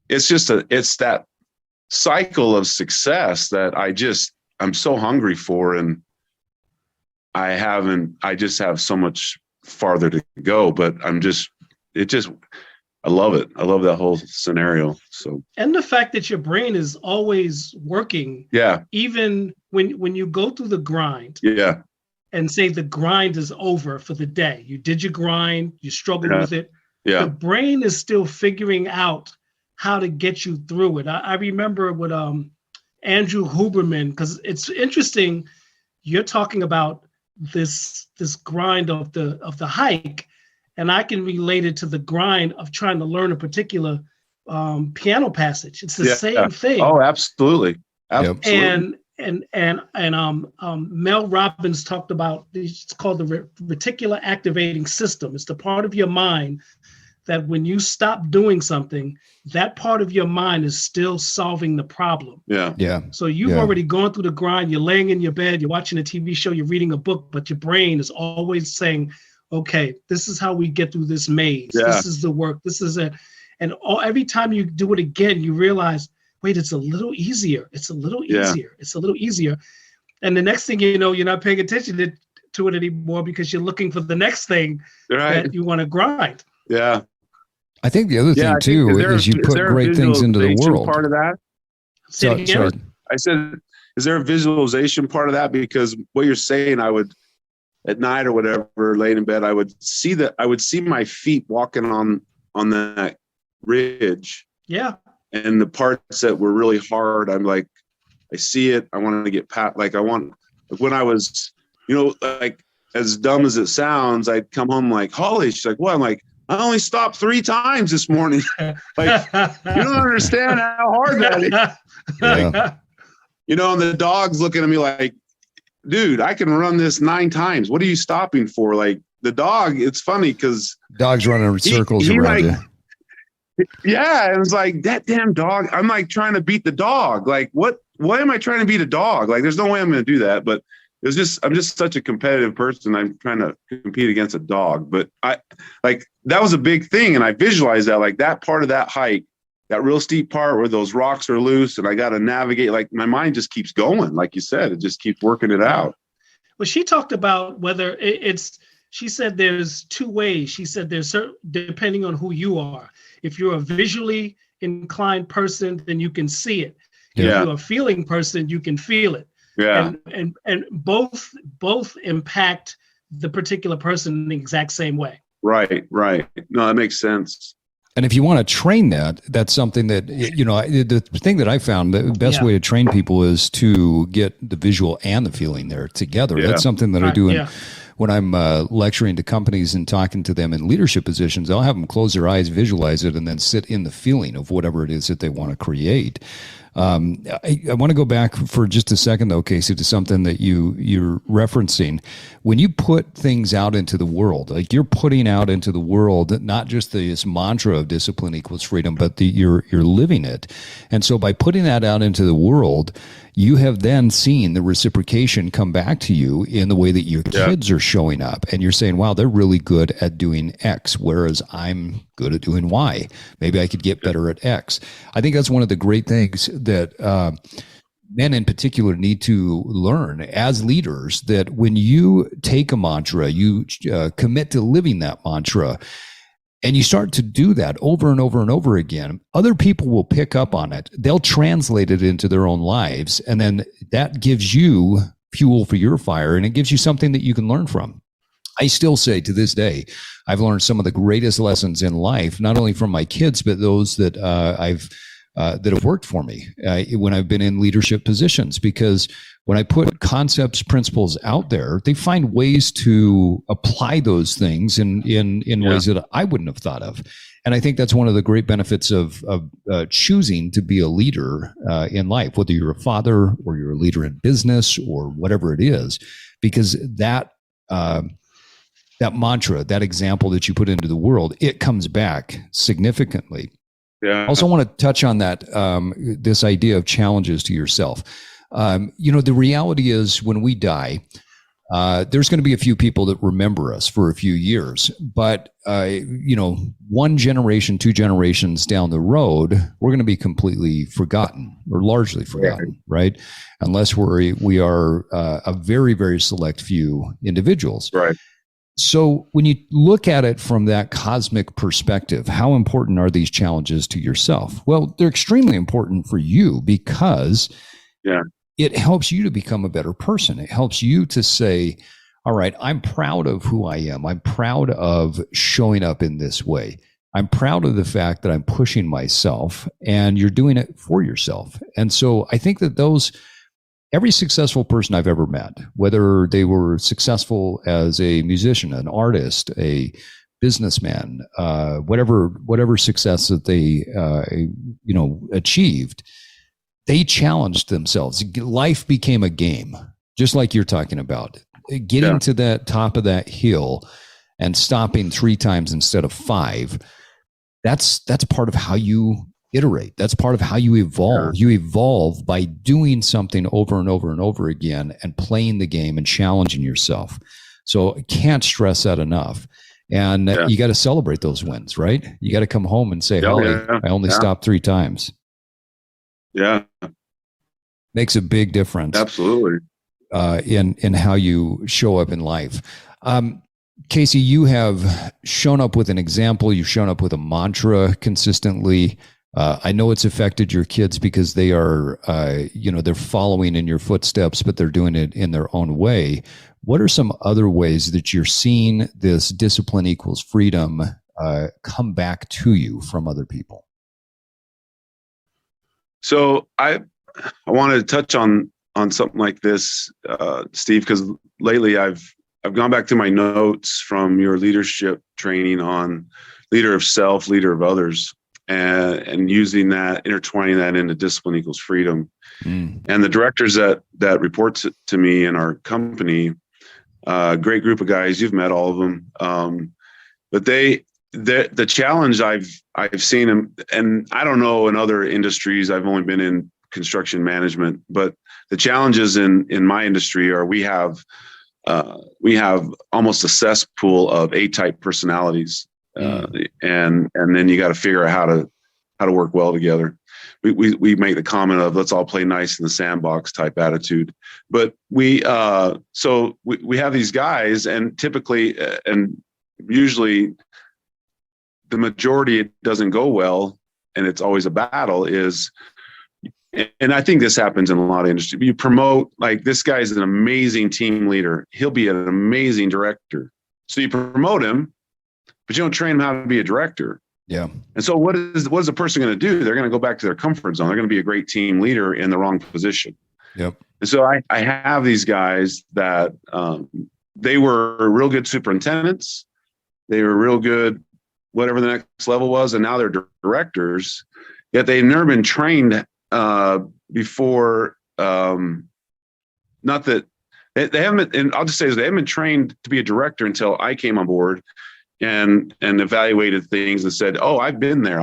it's that cycle of success that I'm so hungry for. And I just have so much farther to go, but I love it. I love that whole scenario. So, and the fact that your brain is always working. Yeah. Even when you go through the grind. Yeah. And say the grind is over for the day. You did your grind. You struggled with it. Yeah. The brain is still figuring out how to get you through it. I remember with Andrew Huberman, because it's interesting. You're talking about this grind of the hike. And I can relate it to the grind of trying to learn a particular piano passage. It's the same thing. Oh, absolutely. Absolutely. And Mel Robbins talked about, it's called the reticular activating system. It's the part of your mind that when you stop doing something, that part of your mind is still solving the problem. Yeah. Yeah. So you've already gone through the grind. You're laying in your bed, you're watching a TV show, you're reading a book, but your brain is always saying, okay, this is how we get through this maze. Yeah. This is the work. This is it. And every time you do it again, you realize, wait, it's a little easier. It's a little easier. It's a little easier. And the next thing you know, you're not paying attention to it anymore because you're looking for the next thing that you want to grind. Yeah. I think the other thing too is you put great things into the world. Part of that. Sorry. I said, is there a visualization part of that? Because what you're saying, I would, at night or whatever, laying in bed, I would see my feet walking on that ridge. Yeah. And the parts that were really hard, I'm like, I see it. I want to get past, when I was, like as dumb as it sounds, I'd come home like, Holly, she's like, what? I'm like, I only stopped 3 times this morning. Like, you don't understand how hard that is. Yeah. And the dog's looking at me like, dude, I can run this 9 times. What are you stopping for? Like the dog, it's funny because dogs running in circles around you. Yeah. And it's like that damn dog. I'm like trying to beat the dog. Like why am I trying to beat a dog? Like there's no way I'm going to do that. But I'm just such a competitive person. I'm trying to compete against a dog, but that was a big thing. And I visualized that, like that part of that hike, that real steep part where those rocks are loose and I got to navigate, like my mind just keeps going. Like you said, it just keeps working it out. Well, she talked about whether she said there's 2 ways. She said there's depending on who you are. If you're a visually inclined person, then you can see it. If you're a feeling person, you can feel it. Yeah. And both impact the particular person in the exact same way. Right. No, that makes sense. And if you want to train that, that's something that, the thing that I found, the best way to train people is to get the visual and the feeling there together. Yeah. That's something that I do when I'm lecturing to companies and talking to them in leadership positions. I'll have them close their eyes, visualize it, and then sit in the feeling of whatever it is that they want to create. I want to go back for just a second, though, Casey, to something that you're referencing. When you put things out into the world, like you're putting out into the world, not just this mantra of discipline equals freedom, but you're living it. And so by putting that out into the world, you have then seen the reciprocation come back to you in the way that your kids are showing up. And you're saying, wow, they're really good at doing X, whereas I'm good at doing Y. Maybe I could get better at X. I think that's one of the great things that men in particular need to learn as leaders, that when you take a mantra, you commit to living that mantra, and you start to do that over and over and over again, other people will pick up on it. They'll translate it into their own lives. And then that gives you fuel for your fire, and it gives you something that you can learn from. I still say to this day, I've learned some of the greatest lessons in life, not only from my kids, but those that that have worked for me when I've been in leadership positions, because when I put concepts, principles out there, they find ways to apply those things in ways that I wouldn't have thought of. And I think that's one of the great benefits of choosing to be a leader in life, whether you're a father or you're a leader in business or whatever it is, because that mantra, that example that you put into the world, it comes back significantly. Yeah. I also want to touch on that, this idea of challenges to yourself. The reality is when we die, there's going to be a few people that remember us for a few years, but, one generation, 2 generations down the road, we're going to be completely forgotten or largely forgotten, right? Unless we are a very, very select few individuals. Right. So when you look at it from that cosmic perspective, how important are these challenges to yourself? Well, they're extremely important for you because it helps you to become a better person. It helps you to say, all right, I'm proud of who I am. I'm proud of showing up in this way. I'm proud of the fact that I'm pushing myself, and you're doing it for yourself. And so I think that every successful person I've ever met, whether they were successful as a musician, an artist, a businessman, whatever success that they achieved, they challenged themselves. Life became a game, just like you're talking about. Getting to that top of that hill and stopping 3 times instead of 5. That's part of how you iterate. That's part of how you evolve. You evolve by doing something over and over and over again and playing the game and challenging yourself. So I can't stress that enough. And you got to celebrate those wins, right? You got to come home and say, I only stopped 3 times. Yeah. Makes a big difference. Absolutely. In how you show up in life. Casey, you have shown up with an example. You've shown up with a mantra consistently. I know it's affected your kids because they are, they're following in your footsteps, but they're doing it in their own way. What are some other ways that you're seeing this discipline equals freedom come back to you from other people? So I wanted to touch on something like this, Steve, because lately I've gone back to my notes from your leadership training on leader of self, leader of others. And using that, intertwining that into discipline equals freedom. And the directors that report to me in our company, great group of guys, you've met all of them. But the challenge I've seen them, and I don't know in other industries, I've only been in construction management, but the challenges in my industry are we have almost a cesspool of A-type personalities. And then you got to figure out how to work well together. We make the comment of let's all play nice in the sandbox type attitude, but we have these guys, and typically and usually the majority it doesn't go well, and it's always a battle. Is And I think this happens in a lot of industries. You promote, like, this guy's an amazing team leader. He'll be an amazing director. So you promote him, but you don't train him how to be a director. Yeah. And so what is the person going to do? They're going to go back to their comfort zone. They're going to be a great team leader in the wrong position. Yep. And so I have these guys that they were real good superintendents. They were real good, whatever the next level was. And now they're directors, yet they've never been trained before. Not that they haven't, and I'll just say this, they haven't been trained to be a director until I came on board and evaluated things and said, oh, I've been there.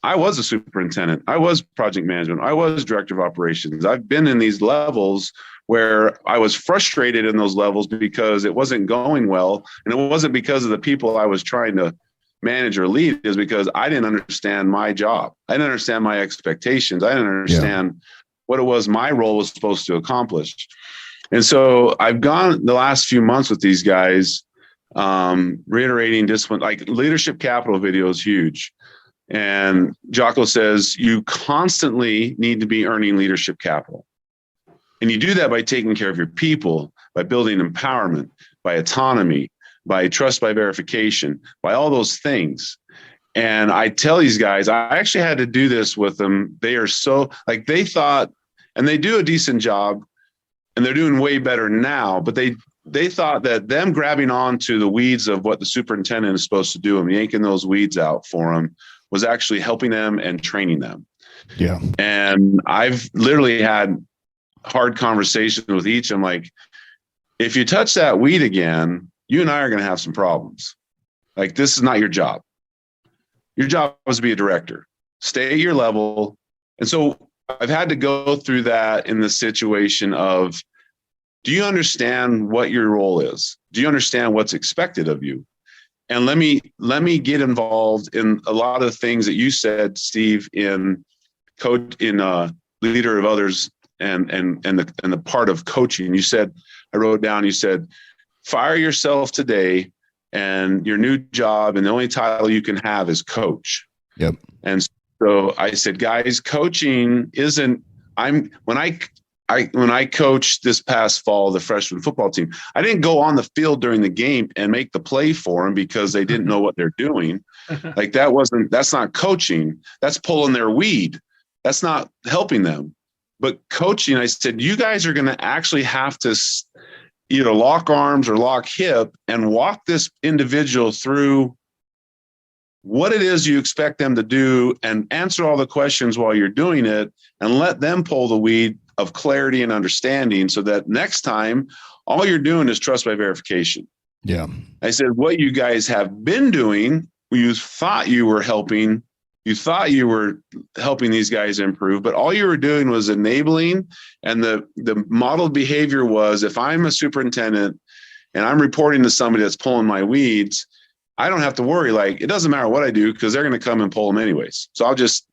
I was a superintendent. I was project management. I was director of operations. I've been in these levels where I was frustrated in those levels because it wasn't going well. And it wasn't because of the people I was trying to manage or lead, is because I didn't understand my job. I didn't understand my expectations. I didn't understand what it was my role was supposed to accomplish. And so I've gone the last few months with these guys, reiterating discipline. Like, leadership capital video is huge. And Jocko says you constantly need to be earning leadership capital. And you do that by taking care of your people, by building empowerment, by autonomy, by trust, by verification, by all those things. And I tell these guys, I actually had to do this with them. They are so, like, they thought, and they do a decent job, and they're doing way better now, but they thought that them grabbing onto the weeds of what the superintendent is supposed to do and yanking those weeds out for them was actually helping them and training them. Yeah. And I've literally had hard conversations with each. I'm like, if you touch that weed again, you and I are going to have some problems. Like, this is not your job. Your job is to be a director. Stay at your level. And so I've had to go through that in the situation of, do you understand what your role is? Do you understand what's expected of you? And let me get involved in a lot of the things that you said, Steve, in leader of others and the part of coaching. You said, I wrote down, you said, fire yourself today, and your new job and the only title you can have is coach. Yep. And so I said, guys, coaching isn't, when I coached this past fall, the freshman football team, I didn't go on the field during the game and make the play for them because they didn't know what they're doing. Like, that's not coaching. That's pulling their weed. That's not helping them. But coaching, I said, you guys are going to actually have to either lock arms or lock hip and walk this individual through what it is you expect them to do and answer all the questions while you're doing it, and let them pull the weed of clarity and understanding, so that next time all you're doing is trust by verification. Yeah. I said, what you guys have been doing, you thought you were helping these guys improve, but all you were doing was enabling. And the modeled behavior was, if I'm a superintendent and I'm reporting to somebody that's pulling my weeds, I don't have to worry. Like, it doesn't matter what I do, because they're going to come and pull them anyways. So I'll just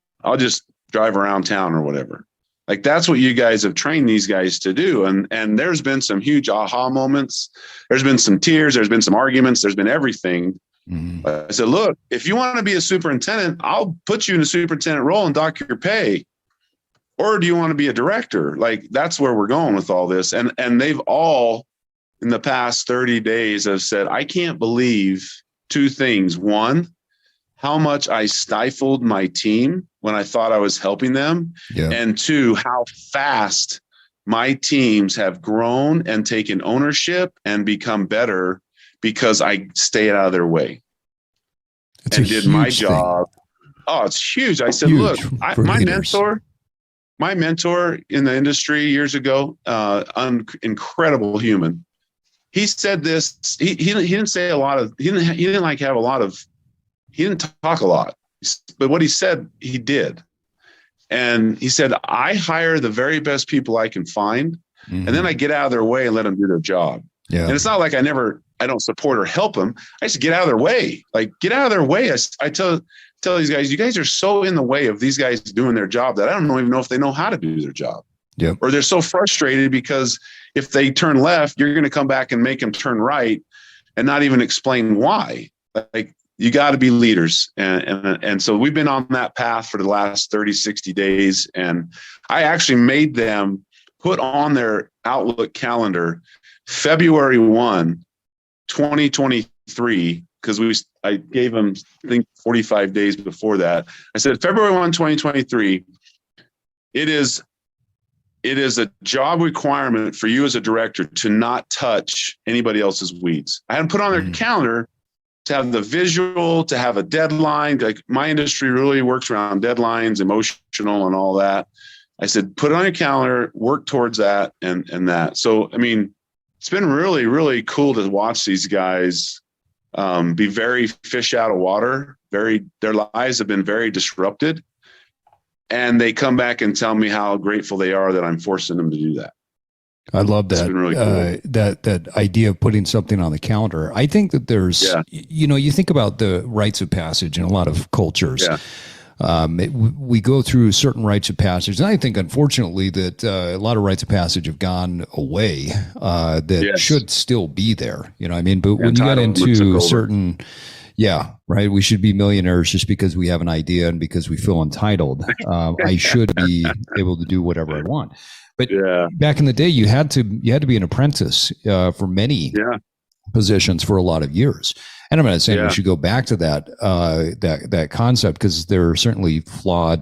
drive around town or whatever. Like, that's what you guys have trained these guys to do. And there's been some huge aha moments. There's been some tears. There's been some arguments. There's been everything. Mm-hmm. I said, look, if you want to be a superintendent, I'll put you in a superintendent role and dock your pay. Or do you want to be a director? Like, that's where we're going with all this. And they've all, in the past 30 days, have said, I can't believe two things. One, how much I stifled my team when I thought I was helping them. Yeah. And two, how fast my teams have grown and taken ownership and become better because I stayed out of their way and did my job. Oh, it's huge. I said, look, my mentor in the industry years ago, incredible human. He said this, he didn't say a lot of, he didn't talk a lot, but what he said, he did. And he said, I hire the very best people I can find, and then I get out of their way and let them do their job. Yeah. And it's not like I don't support or help them. I just get out of their way. Like, get out of their way. I tell these guys, you guys are so in the way of these guys doing their job that I don't even know if they know how to do their job. Yep. Or they're so frustrated because if they turn left, you're going to come back and make them turn right and not even explain why. Like, you got to be leaders. And so we've been on that path for the last 30, 60 days. And I actually made them put on their Outlook calendar February 1, 2023, because I gave them, I think, 45 days before that. I said, February 1, 2023, it is a job requirement for you as a director to not touch anybody else's weeds. I had them put on their calendar to have the visual, to have a deadline. Like, my industry really works around deadlines, emotional and all that. I said, put it on your calendar, work towards that and that. So, I mean, it's been really, really cool to watch these guys be very fish out of water. Their lives have been very disrupted. And they come back and tell me how grateful they are that I'm forcing them to do that. I love that. It's been really cool. That idea of putting something on the calendar. I think that there's, you think about the rites of passage in a lot of cultures. Yeah. We go through certain rites of passage, and I think, unfortunately, that a lot of rites of passage have gone away that should still be there. You know what I mean? But when you get into certain, right, we should be millionaires just because we have an idea and because we feel entitled. I should be able to do whatever I want. But back in the day, you had to be an apprentice for many positions for a lot of years. And I'm not saying we should go back to that concept, because there are certainly flawed,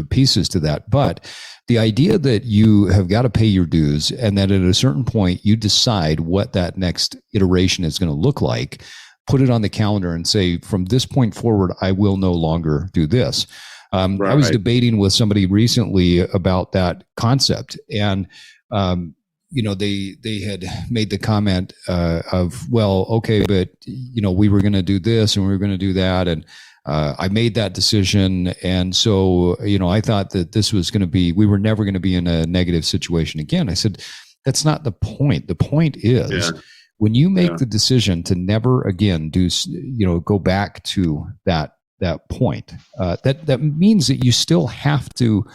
pieces to that. But the idea that you have got to pay your dues, and that at a certain point you decide what that next iteration is going to look like, put it on the calendar and say, from this point forward, I will no longer do this. I was debating with somebody recently about that concept, and they had made the comment of, well, okay, but we were going to do this and we were going to do that, and I made that decision, and so I thought that this was going to be, we were never going to be in a negative situation again. I said, that's not the point. The point is, when you make the decision to never again go back to that point, that means that you still have to,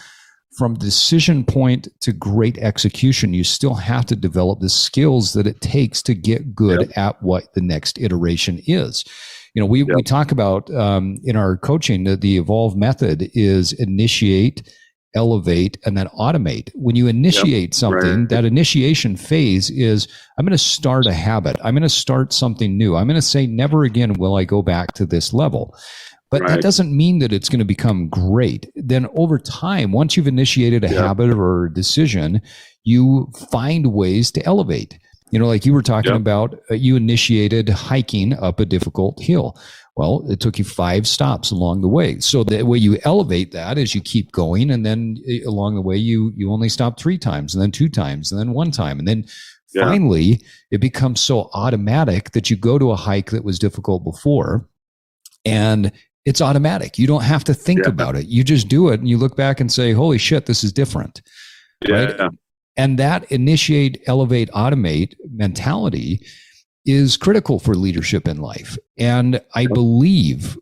from decision point to great execution, you still have to develop the skills that it takes to get good at what the next iteration is. We talk about in our coaching that the evolve method is initiate, elevate, and then automate. When you initiate something, that initiation phase is, I'm going to start a habit. I'm going to start something new. I'm going to say, never again will I go back to this level. But that doesn't mean that it's going to become great. Then over time, once you've initiated a habit or a decision, you find ways to elevate. Like you were talking about, you initiated hiking up a difficult hill. Well, it took you 5 stops along the way. So the way you elevate that is you keep going, and then along the way, you only stop 3 times, and then 2 times, and then 1 time. And then finally, it becomes so automatic that you go to a hike that was difficult before, and it's automatic. You don't have to think about it. You just do it, and you look back and say, holy shit, this is different. Right? And that initiate, elevate, automate mentality is critical for leadership in life. And I believe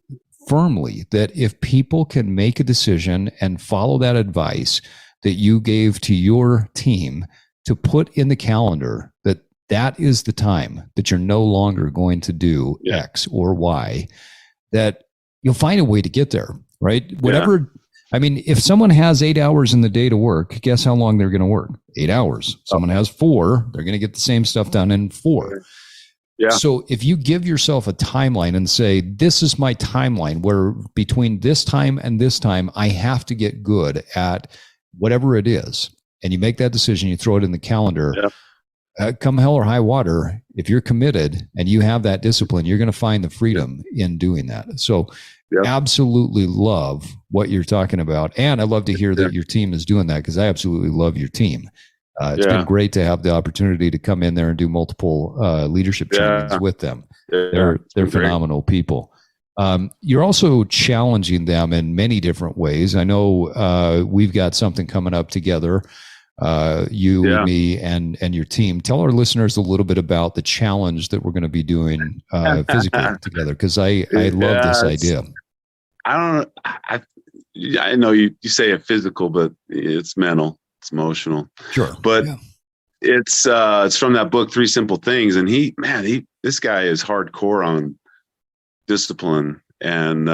firmly that if people can make a decision and follow that advice that you gave to your team to put in the calendar, that is the time that you're no longer going to do X or Y, that you'll find a way to get there, right? Whatever. I mean, if someone has 8 hours in the day to work, guess how long they're going to work? 8 hours. Someone has 4, they're going to get the same stuff done in 4. Yeah. So if you give yourself a timeline and say, this is my timeline where between this time and this time, I have to get good at whatever it is. And you make that decision, you throw it in the calendar. Come hell or high water, if you're committed and you have that discipline, you're going to find the freedom in doing that. So absolutely love what you're talking about. And I love to hear that your team is doing that, because I absolutely love your team. It's been great to have the opportunity to come in there and do multiple leadership trainings with them. They're phenomenal people. You're also challenging them in many different ways. I know we've got something coming up together, you and me and your team. Tell our listeners a little bit about the challenge that we're going to be doing physically together, because I love this idea. I know you say it physical, but it's mental. It's emotional. Sure. But it's from that book, 3 Simple Things. And this guy is hardcore on discipline and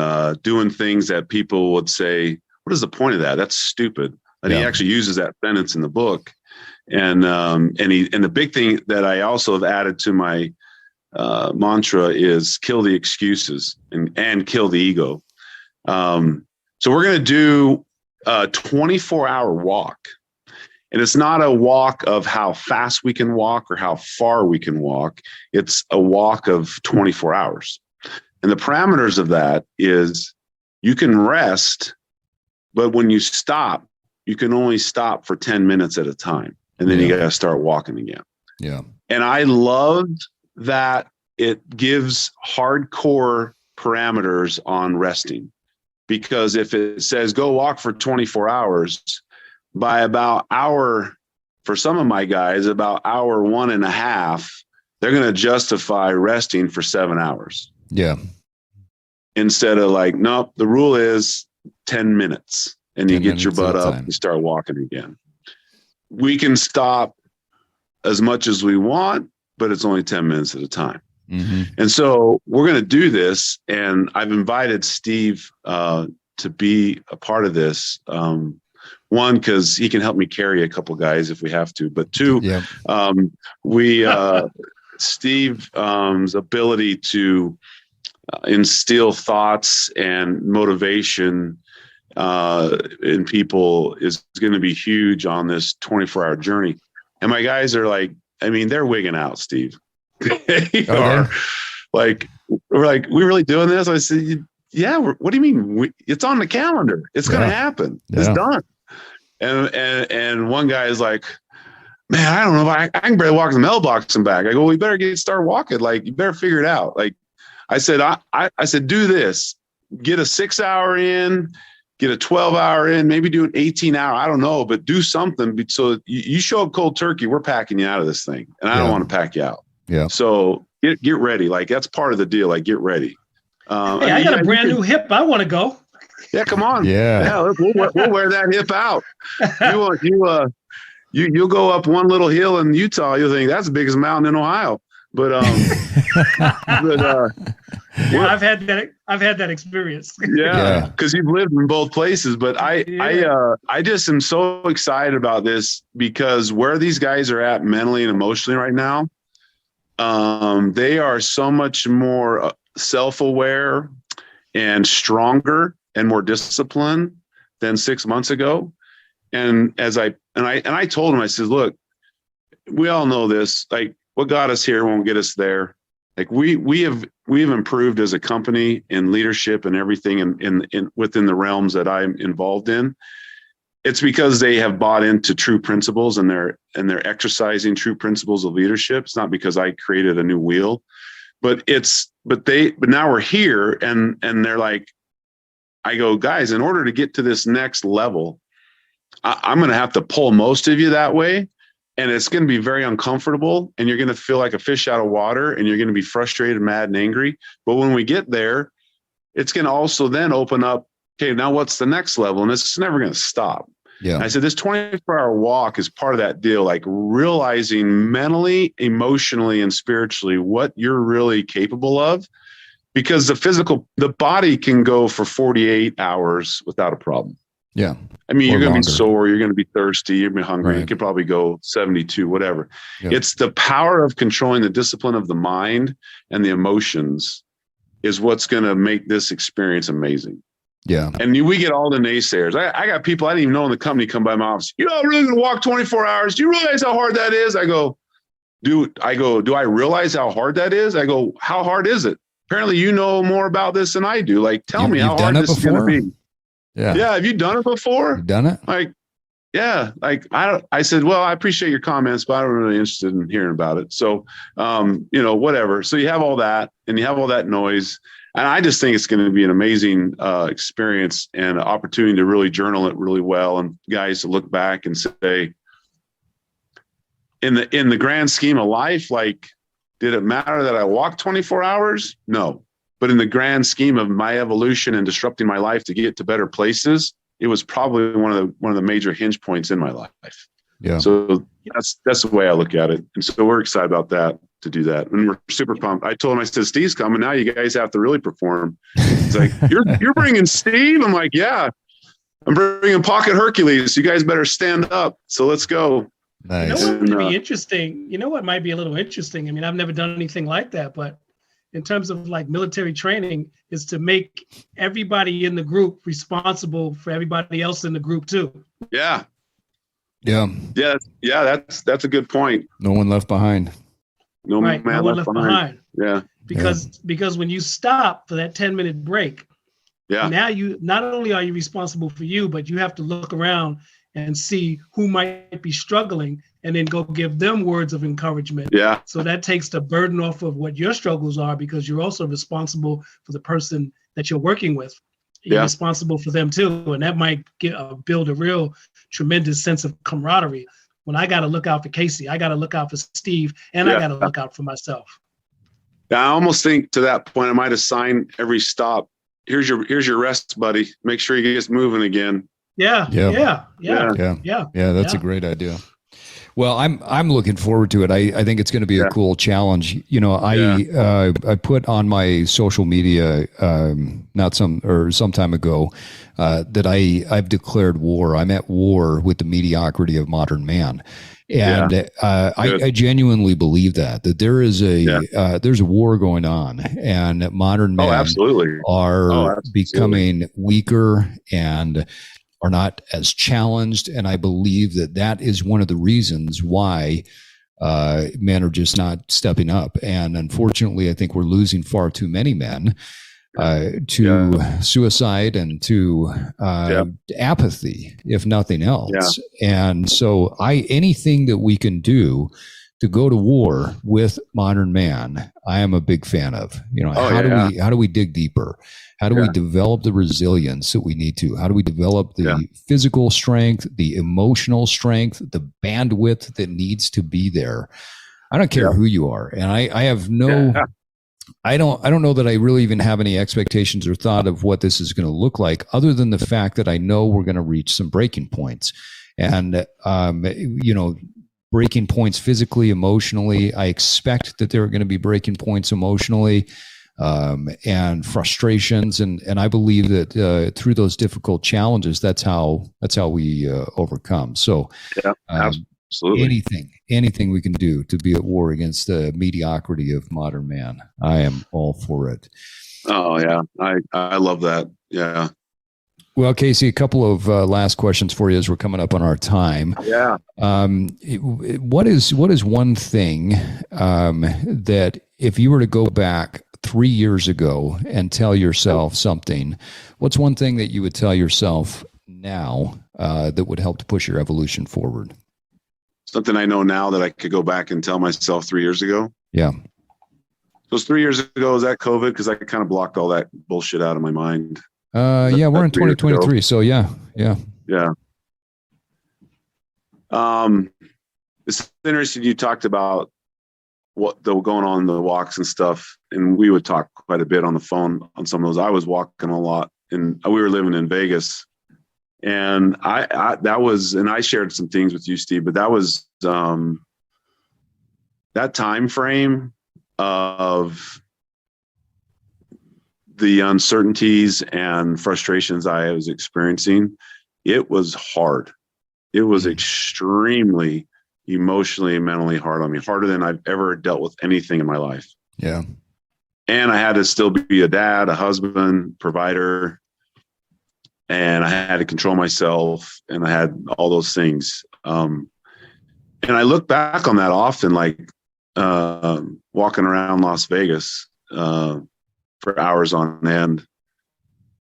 doing things that people would say, what is the point of that? That's stupid. And he actually uses that sentence in the book. And the big thing that I also have added to my mantra is kill the excuses and kill the ego. So we're going to do a 24-hour walk. And it's not a walk of how fast we can walk or how far we can walk. It's a walk of 24 hours. And the parameters of that is you can rest, but when you stop, you can only stop for 10 minutes at a time. And then you got to start walking again. Yeah. And I loved that it gives hardcore parameters on resting, because if it says go walk for 24 hours, by about hour, for some of my guys, about hour 1.5, they're going to justify resting for 7 hours. Yeah. Instead of like, nope, the rule is 10 minutes and you get your butt up and start walking again. We can stop as much as we want, but it's only 10 minutes at a time. Mm-hmm. And so we're going to do this. And I've invited Steve to be a part of this. One, because he can help me carry a couple guys if we have to. But two, Steve's ability to instill thoughts and motivation in people is going to be huge on this 24-hour journey. And my guys are like, I mean, they're wigging out, Steve. They are like, we're like, we really doing this? I said, yeah. What do you mean? It's on the calendar. It's going to happen. It's done. And one guy is like, man, I don't know if I can barely walk the mailbox and back. I go, well, you better start walking. Like, you better figure it out. Like I said, I said, do this, get a 6-hour in, get a 12-hour in, maybe do an 18-hour. I don't know, but do something. So you show up cold turkey, we're packing you out of this thing. And I don't want to pack you out. Yeah. So get ready. Like, that's part of the deal. Like, get ready. Hey, I got a brand new hip. I want to go. Yeah, come on. Yeah. We'll wear that hip out. You'll go up one little hill in Utah. You'll think that's the biggest mountain in Ohio. But I've had that experience. Yeah, because you've lived in both places. But I just am so excited about this, because where these guys are at mentally and emotionally right now, they are so much more self-aware and stronger and more disciplined than 6 months ago. And I told him, I said, look, we all know this. Like, what got us here won't get us there. Like, we've improved as a company in leadership and everything in within the realms that I'm involved in. It's because they have bought into true principles and they're exercising true principles of leadership. It's not because I created a new wheel, but now we're here and they're like, I go, guys, in order to get to this next level, I'm going to have to pull most of you that way. And it's going to be very uncomfortable, and you're going to feel like a fish out of water, and you're going to be frustrated, mad, and angry. But when we get there, it's going to also then open up, okay, now what's the next level? And it's never going to stop. Yeah. And I said, this 24-hour walk is part of that deal, like realizing mentally, emotionally, and spiritually what you're really capable of, because the body can go for 48 hours without a problem. Yeah. I mean, you're going to be sore, you're going to be thirsty, you're going to be hungry. Right. You could probably go 72, whatever. Yep. It's the power of controlling the discipline of the mind and the emotions is what's going to make this experience amazing. Yeah. And we get all the naysayers. I got people I didn't even know in the company come by my office. I'm really going to walk 24 hours. Do you realize how hard that is? I go, do I realize how hard that is? I go, how hard is it? Apparently you know more about this than I do. Like, tell me how hard this is going to be. Yeah. Yeah. Have you done it before? You've done it? Like, yeah. Like, I said, well, I appreciate your comments, but I'm really interested in hearing about it. So, whatever. So you have all that and you have all that noise. And I just think it's going to be an amazing experience and an opportunity to really journal it really well. And guys to look back and say, in the grand scheme of life, like, did it matter that I walked 24 hours? No. But in the grand scheme of my evolution and disrupting my life to get to better places, it was probably one of the major hinge points in my life. Yeah. So that's the way I look at it. And so we're excited about that. to do that. And we're super pumped. I told him, I said, Steve's coming. Now you guys have to really perform. He's like, you're bringing Steve? I'm like, yeah, I'm bringing Pocket Hercules. You guys better stand up. So let's go. Nice. You know what would be interesting? You know what might be a little interesting? I mean, I've never done anything like that, but in terms of like military training, is to make everybody in the group responsible for everybody else in the group too. Yeah. Yeah. Yeah. Yeah. That's a good point. No one left behind. No man left behind. Yeah. Because when you stop for that 10-minute break, now you not only are you responsible for you, but you have to look around and see who might be struggling and then go give them words of encouragement. Yeah. So that takes the burden off of what your struggles are, because you're also responsible for the person that you're working with. You're responsible for them too. And that might build a real tremendous sense of camaraderie. When I got to look out for Casey, I got to look out for Steve, and I got to look out for myself. I almost think to that point, I might assign every stop. Here's your rest, buddy. Make sure he gets moving again. Yeah. That's a great idea. Well, I'm looking forward to it. I think it's going to be a cool challenge. You know, I put on my social media some time ago that I've declared war. I'm at war with the mediocrity of modern man. And I genuinely believe that there is there's a war going on, and modern men are becoming weaker and are not as challenged. And I believe that is one of the reasons why men are just not stepping up. And unfortunately, I think we're losing far too many men to suicide and to apathy, if nothing else. And so anything that we can do to go to war with modern man, I am a big fan of. You know, how do we dig deeper? How do we develop the resilience that we need to? How do we develop the physical strength, the emotional strength, the bandwidth that needs to be there? I don't care who you are. And I have no, I don't know that I really even have any expectations or thought of what this is going to look like, other than the fact that I know we're going to reach some breaking points. And, breaking points physically, emotionally. I expect that there are going to be breaking points emotionally. And frustrations, and I believe that through those difficult challenges, that's how we overcome. So, absolutely, anything we can do to be at war against the mediocrity of modern man, I am all for it. Oh yeah, I love that. Yeah. Well, Casey, a couple of last questions for you as we're coming up on our time. Yeah. What is one thing that if you were to go back 3 years ago and tell yourself something, what's one thing that you would tell yourself now that would help to push your evolution forward? Something I know now that I could go back and tell myself 3 years ago. Yeah. So 3 years ago, was that COVID? Because I kind of blocked all that bullshit out of my mind. We're in 2023. So yeah. It's interesting. You talked about what going on in the walks and stuff, and we would talk quite a bit on the phone on some of those. I was walking a lot, and we were living in Vegas, and I shared some things with you, Steve, but that was that time frame of the uncertainties and frustrations I was experiencing. It was hard. It was extremely emotionally and mentally hard on me, harder than I've ever dealt with anything in my life. Yeah. And I had to still be a dad, a husband, provider, and I had to control myself, and I had all those things. And I look back on that often, like walking around Las Vegas for hours on end.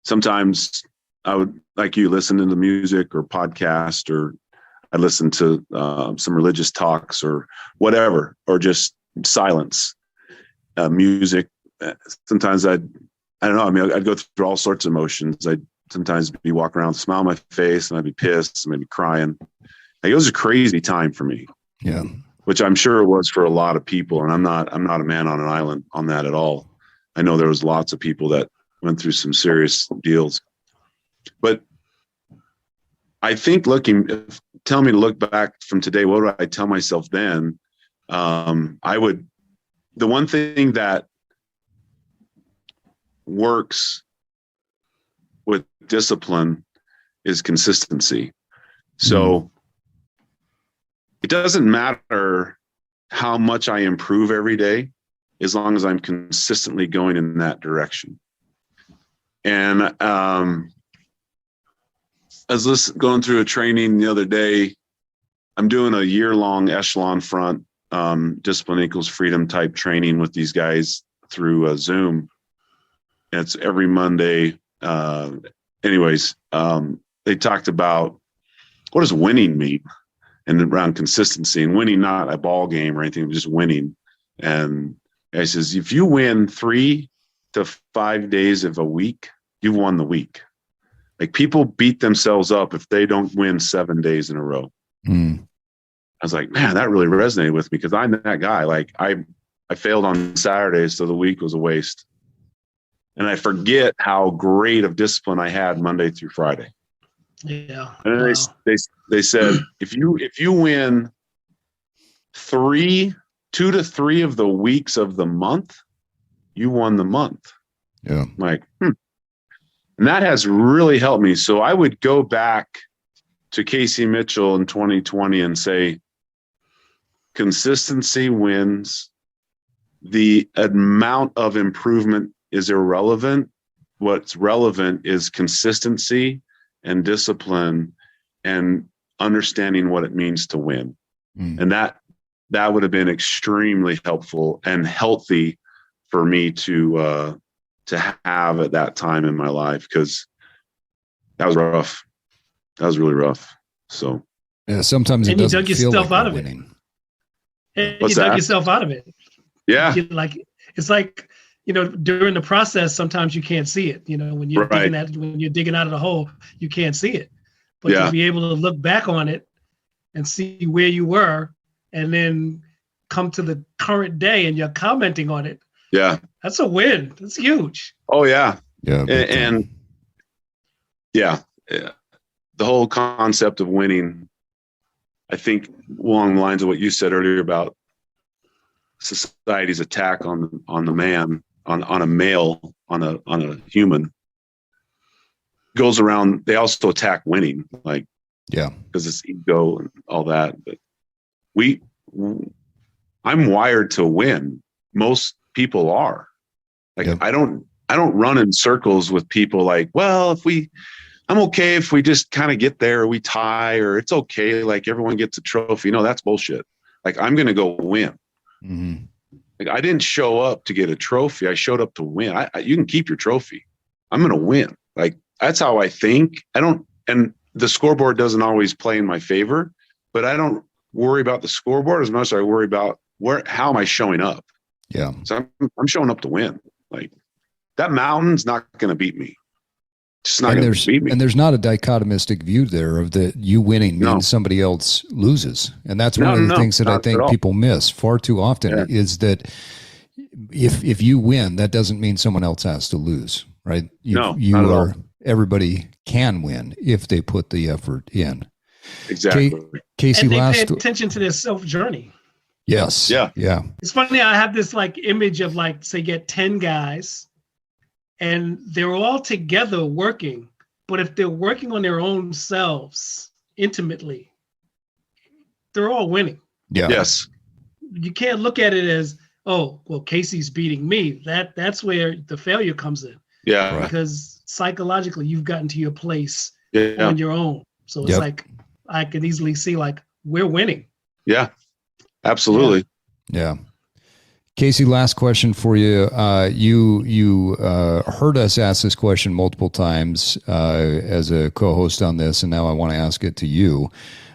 Sometimes I would, like you, listen to the music or podcast, or I listened to some religious talks or whatever, or just silence, music. Sometimes I don't know. I mean, I'd go through all sorts of emotions. I'd sometimes be walking around with a smile on my face, and I'd be pissed, and maybe crying. Like, it was a crazy time for me. Yeah. Which I'm sure it was for a lot of people. And I'm not a man on an island on that at all. I know there was lots of people that went through some serious deals. But I think tell me to look back from today, what would I tell myself then? I would the one thing that works with discipline is consistency. So it doesn't matter how much I improve every day, as long as I'm consistently going in that direction. And I was going through a training the other day. I'm doing a year-long echelon front discipline equals freedom type training with these guys through Zoom. And it's every Monday. They talked about what does winning mean, and around consistency, and winning not a ball game or anything, just winning. And he says, if you win 3 to 5 days of a week, you've won the week. Like, people beat themselves up if they don't win 7 days in a row. I was like, man, that really resonated with me, because I'm that guy. Like, I failed on Saturdays, so the week was a waste. And I forget how great of discipline I had Monday through Friday. Yeah. And then they said, if you win 2 to 3 of the weeks of the month, you won the month. Yeah. I'm like, And that has really helped me. So I would go back to Casey Mitchell in 2020 and say, consistency wins. The amount of improvement is irrelevant. What's relevant is consistency and discipline and understanding what it means to win. And that would have been extremely helpful and healthy for me to have at that time in my life, because that was rough. That was really rough. So yeah, sometimes it doesn't feel like out of winning. And you dug yourself out of it. Yeah. It's like, during the process, sometimes you can't see it. When you're digging out of the hole, you can't see it. But to be able to look back on it and see where you were, and then come to the current day and you're commenting on it. Yeah. That's a win. That's huge. Oh yeah. Yeah. And the whole concept of winning, I think along the lines of what you said earlier about society's attack on the man, on a male, on a human, goes around. They also attack winning, because it's ego and all that. But I'm wired to win. Most people are. I don't run in circles with people like, well, I'm okay if we just kind of get there, or we tie, or it's okay, like everyone gets a trophy. No, that's bullshit. Like, I'm going to go win. Mm-hmm. Like, I didn't show up to get a trophy. I showed up to win. You can keep your trophy. I'm going to win. Like, that's how I think. And the scoreboard doesn't always play in my favor, but I don't worry about the scoreboard as much as I worry about how am I showing up? Yeah. So I'm showing up to win. Like, that mountain's not going to beat me. It's not going to beat me. And there's not a dichotomistic view there of that you winning means somebody else loses. And that's one of the things that I think people miss far too often is that if you win, that doesn't mean someone else has to lose, right? Everybody can win if they put the effort in. Exactly. Casey, and they pay attention to their self journey. Yes. Yeah. Yeah. It's funny. I have this image of say get 10 guys and they're all together working, but if they're working on their own selves intimately, they're all winning. Yeah. Yes. You can't look at it as, oh, well, Casey's beating me. That's where the failure comes in. Yeah. Because psychologically you've gotten to your place on your own. So it's I can easily see we're winning. Yeah. Absolutely. Yeah. Casey, last question for you. You heard us ask this question multiple times as a co-host on this, and now I want to ask it to you.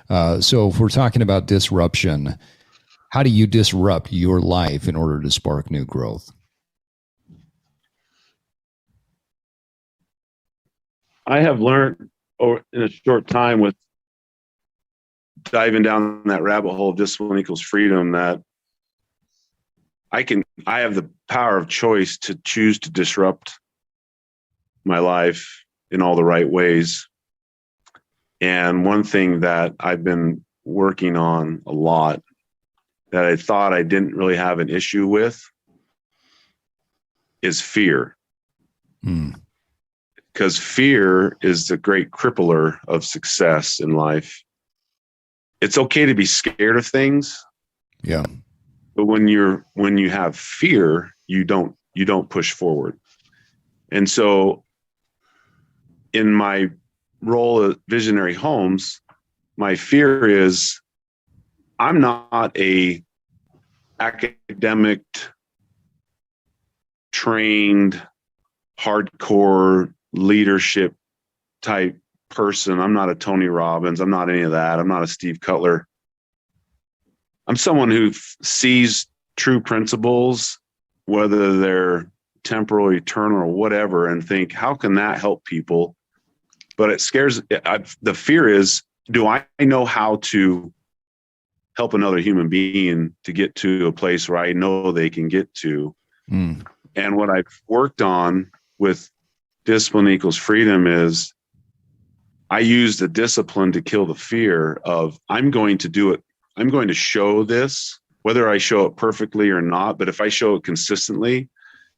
So if we're talking about disruption, how do you disrupt your life in order to spark new growth? I have learned in a short time with diving down that rabbit hole of discipline equals freedom that I have the power of choice to choose to disrupt my life in all the right ways. And one thing that I've been working on a lot that I thought I didn't really have an issue with is fear. Because fear is the great crippler of success in life. It's okay to be scared of things. Yeah. But when you have fear, you don't push forward. And so in my role at Visionary Homes, my fear is I'm not a academic trained hardcore leadership type person. I'm not a Tony Robbins. I'm not any of that. I'm not a Steve Cutler. I'm someone who sees true principles, whether they're temporal, eternal, or whatever, and think, how can that help people? But it scares. The fear is, do I know how to help another human being to get to a place where I know they can get to? And what I've worked on with Discipline Equals Freedom is I use the discipline to kill the fear of, I'm going to do it. I'm going to show this, whether I show it perfectly or not. But if I show it consistently,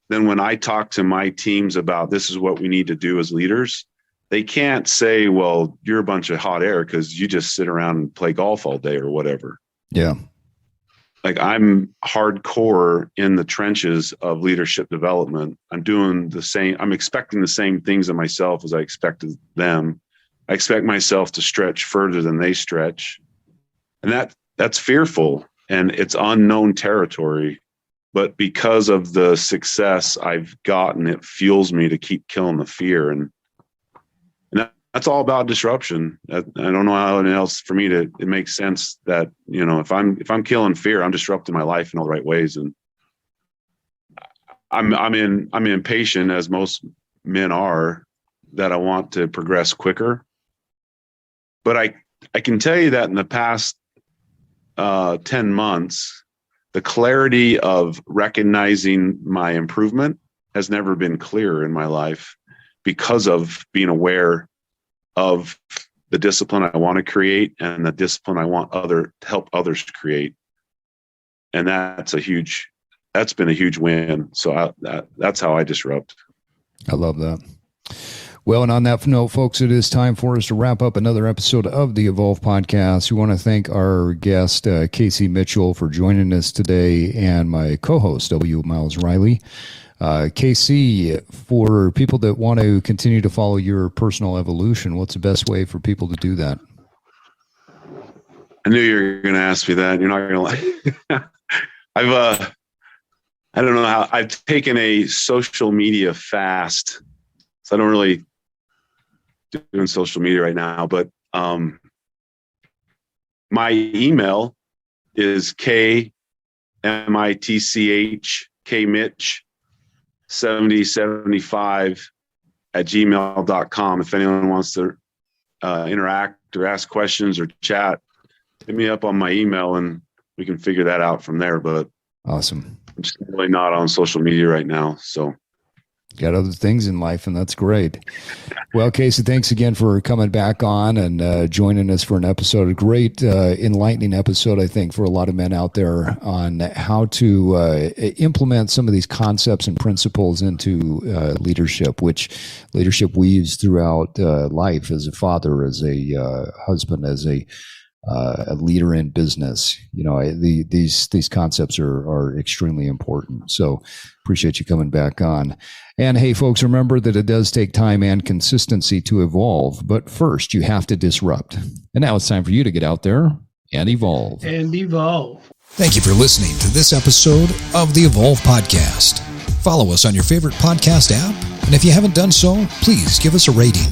then when I talk to my teams about this is what we need to do as leaders, they can't say, well, you're a bunch of hot air because you just sit around and play golf all day or whatever. Yeah. Like, I'm hardcore in the trenches of leadership development. I'm doing the same. I'm expecting the same things of myself as I expected them. I expect myself to stretch further than they stretch. And that's fearful, and it's unknown territory. But because of the success I've gotten, it fuels me to keep killing the fear. And that's all about disruption. I don't know how else for me it makes sense that, if I'm killing fear, I'm disrupting my life in all the right ways. And I'm impatient, as most men are, that I want to progress quicker. But I can tell you that in the past 10 months, the clarity of recognizing my improvement has never been clearer in my life, because of being aware of the discipline I want to create and the discipline I want to help others create. And that's been a huge win. So that's how I disrupt. I love that. Well, and on that note, folks, it is time for us to wrap up another episode of the Evolve Podcast. We want to thank our guest, Casey Mitchell, for joining us today, and my co-host, W. Myles Riley. Casey, for people that want to continue to follow your personal evolution, what's the best way for people to do that? I knew you were going to ask me that. You're not going to lie. I don't know how. I've taken a social media fast, so I don't really doing social media right now, but my email is kmitch7075@gmail.com. If anyone wants to interact or ask questions or chat, hit me up on my email and we can figure that out from there. But awesome. I'm just really not on social media right now, so. Got other things in life, and that's great. Well, Casey, thanks again for coming back on and joining us for an episode. A great, enlightening episode, I think, for a lot of men out there on how to implement some of these concepts and principles into leadership, which leadership weaves throughout life as a father, as a husband, as a leader in business. These concepts are extremely important. So appreciate you coming back on. And hey, folks, remember that it does take time and consistency to evolve, but first you have to disrupt. And now it's time for you to get out there and evolve. Thank you for listening to this episode of the Evolve Podcast. Follow us on your favorite podcast app, and if you haven't done so, please give us a rating.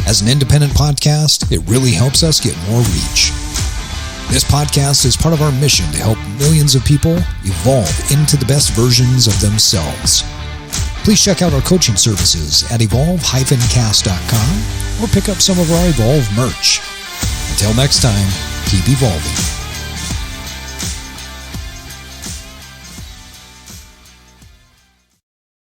As an independent podcast, it really helps us get more reach. This podcast is part of our mission to help millions of people evolve into the best versions of themselves. Please check out our coaching services at evolve-cast.com or pick up some of our Evolve merch. Until next time, keep evolving.